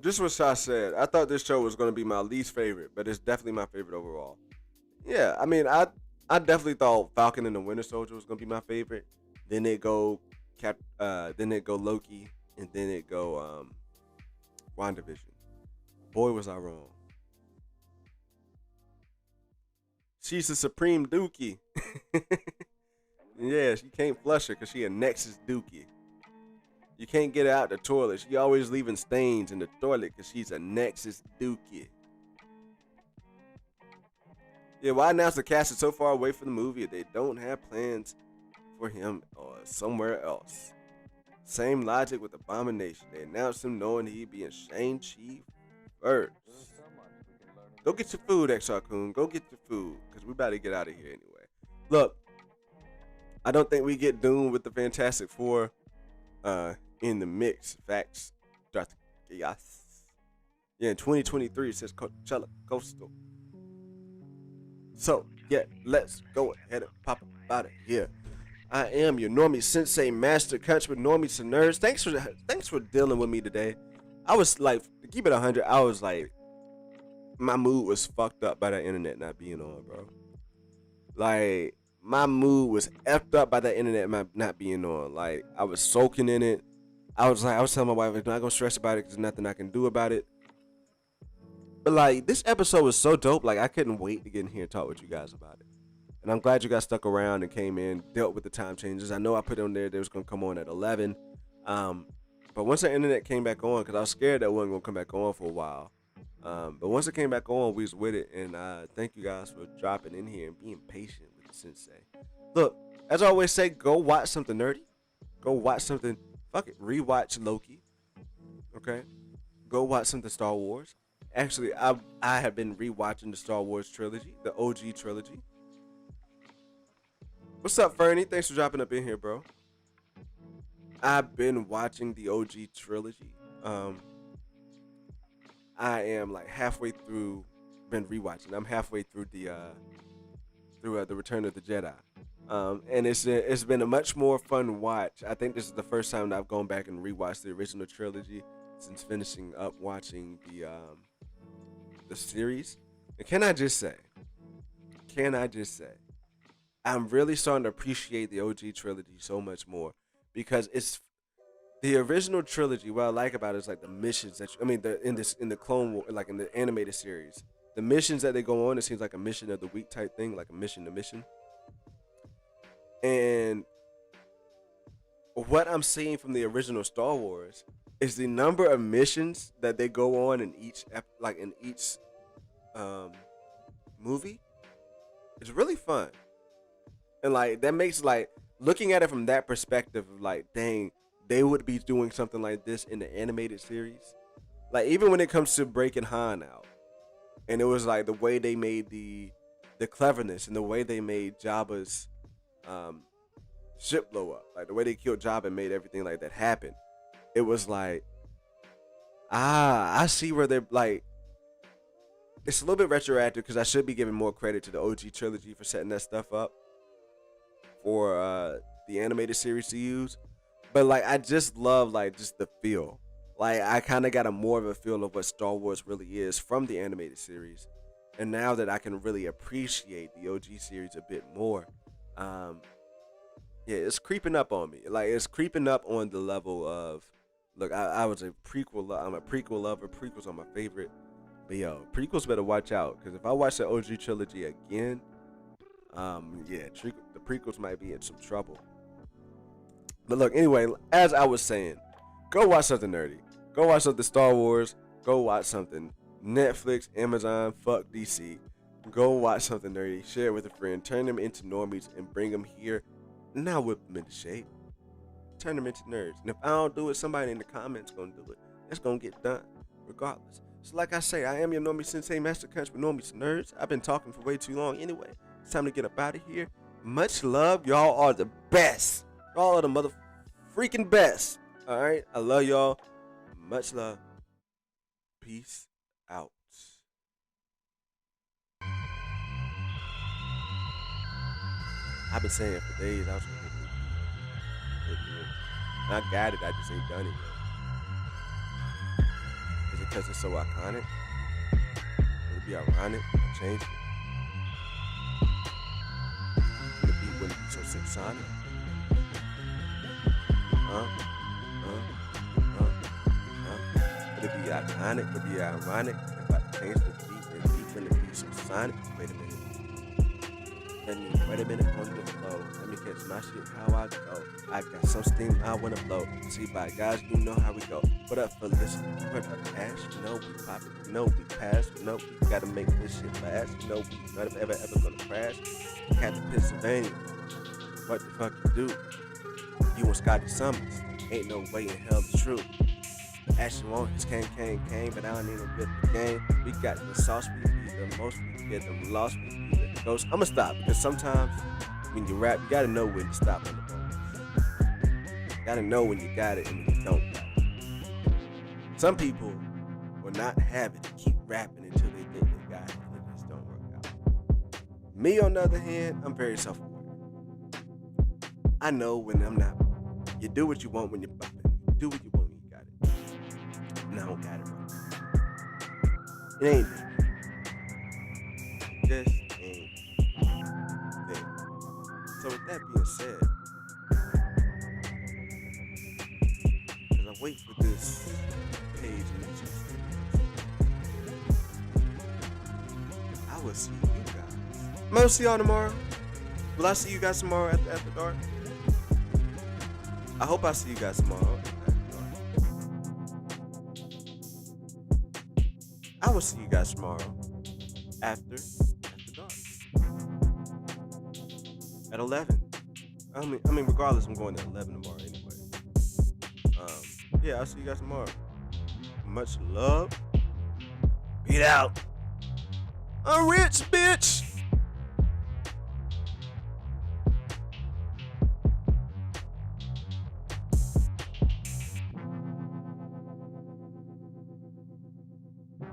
Just what Shaw said. I thought this show was going to be my least favorite, but it's definitely my favorite overall. Yeah, I mean, I definitely thought Falcon and the Winter Soldier was going to be my favorite. Then it go Loki, and then it go WandaVision. Boy, was I wrong. She's the Supreme Dookie. Yeah, she can't flush her because she a Nexus Dookie. You can't get her out the toilet. She always leaving stains in the toilet because she's a Nexus Dookie. Yeah, why announce the cast is so far away from the movie if they don't have plans for him or somewhere else? Same logic with Abomination. They announced him knowing he'd be in Shang-Chi first. Go get your food, X-Kun. Go get your food because we about to get out of here anyway. Look, I don't think we get Doom with the Fantastic Four in the mix. Facts. Dr. Chaos. Yeah, in 2023 it says Coachella Coastal. So, yeah, let's go ahead and pop up out of here. I am your Normie Sensei Master Country with Normies and Nerds. Thanks for dealing with me today. I was like, to keep it 100, I was like, my mood was fucked up by the internet not being on, bro. Like, my mood was effed up by the internet not being on. Like, I was soaking in it. I was telling my wife, I'm not gonna stress about it because there's nothing I can do about it. But like, this episode was so dope. Like, I couldn't wait to get in here and talk with you guys about it. And I'm glad you guys stuck around and came in, dealt with the time changes. I know I put on there they was gonna come on at 11. But once the internet came back on, because I was scared that it wasn't gonna come back on for a while. But once it came back on, we was with it. And thank you guys for dropping in here and being patient with the sensei. Look, as I always say, go watch something nerdy. Go watch something, fuck it, rewatch Loki. Okay? Go watch something Star Wars. Actually, I have been rewatching the Star Wars trilogy, the OG trilogy. What's up, Fernie? Thanks for dropping up in here, bro. I've been watching the OG trilogy. Um, I am like halfway through. Been rewatching. I'm halfway through the Return of the Jedi. And it's been a much more fun watch. I think this is the first time that I've gone back and rewatched the original trilogy since finishing up watching the series. And can I just say, I'm really starting to appreciate the OG trilogy so much more because it's the original trilogy. What I like about it is like the missions that in the Clone War, like in the animated series, the missions that they go on. It seems like a mission of the week type thing, like a mission to mission. And what I'm seeing from the original Star Wars is the number of missions that they go on in each movie. It's really fun, and like that makes like looking at it from that perspective of like, dang, they would be doing something like this in the animated series. Like even when it comes to breaking Han out, and it was like the way they made the cleverness and the way they made Jabba's ship blow up, like the way they killed Jabba and made everything like that happen. It was like, I see where they're like. It's a little bit retroactive because I should be giving more credit to the OG trilogy for setting that stuff up for the animated series to use. But like, I just love like just the feel. Like I kind of got a more of a feel of what Star Wars really is from the animated series, and now that I can really appreciate the OG series a bit more, yeah, it's creeping up on me. Like it's creeping up on the level of, look, I was a prequel. I'm a prequel lover. Prequels are my favorite. But yo, prequels better watch out because if I watch the OG trilogy again, yeah, the prequels might be in some trouble. But look, anyway, as I was saying, go watch something nerdy. Go watch something Star Wars. Go watch something Netflix, Amazon, fuck DC. Go watch something nerdy. Share it with a friend. Turn them into normies and bring them here. Now whip them into shape. Turn them into nerds. And if I don't do it, somebody in the comments gonna do it. It's gonna get done, regardless. So like I say, I am your Normie Sensei, Master Crunch with Normies Nerds. I've been talking for way too long anyway. It's time to get up out of here. Much love. Y'all are the best. Y'all are the mother freaking best. Alright? I love y'all. Much love. Peace out. I've been saying it for days. I was gonna hit me. And I got it. I just ain't done it yet. Is it because it's so iconic? Would it be ironic? I changed it. The beat wouldn't be so subsonic. Would it be iconic? Would it be ironic if I changed the beat and the beat wouldn't be subsonic? Wait a minute. Wait a minute on the flow. Let me catch my shit how I go. I got some steam I wanna blow. See by guys, you know how we go. What up for listen? What up Ash? You know we pop it. You know we pass. You know we gotta make this shit last. You know we not ever gonna crash. Captain Pennsylvania. What the fuck you do? You and Scotty Summers. Ain't no way in hell it's true. Ash you on his came, but I don't need no good game. We got the sauce, we be the most, we get them lost, we be the ghost. I'ma stop because sometimes when you rap, you gotta know when to stop on the bone. You gotta know when you got it and when you don't got it. Some people will not have it, keep rapping until they think they got it, and it just don't work out. Me, on the other hand, I'm very self-aware. I know when I'm not. You do what you want when you're bopping. You do what you want when you got it. And I don't got it right. It ain't there. It just ain't there. So with that being said, as I wait for this page in the chat, I will see you guys. I'm gonna see y'all tomorrow. Will I see you guys tomorrow after dark? I hope I see you guys tomorrow after dark. I will see you guys tomorrow after dark at 11. I mean, regardless, I'm going at 11 tomorrow anyway. Yeah, I'll see you guys tomorrow. Much love. Beat out. I'm rich, bitch.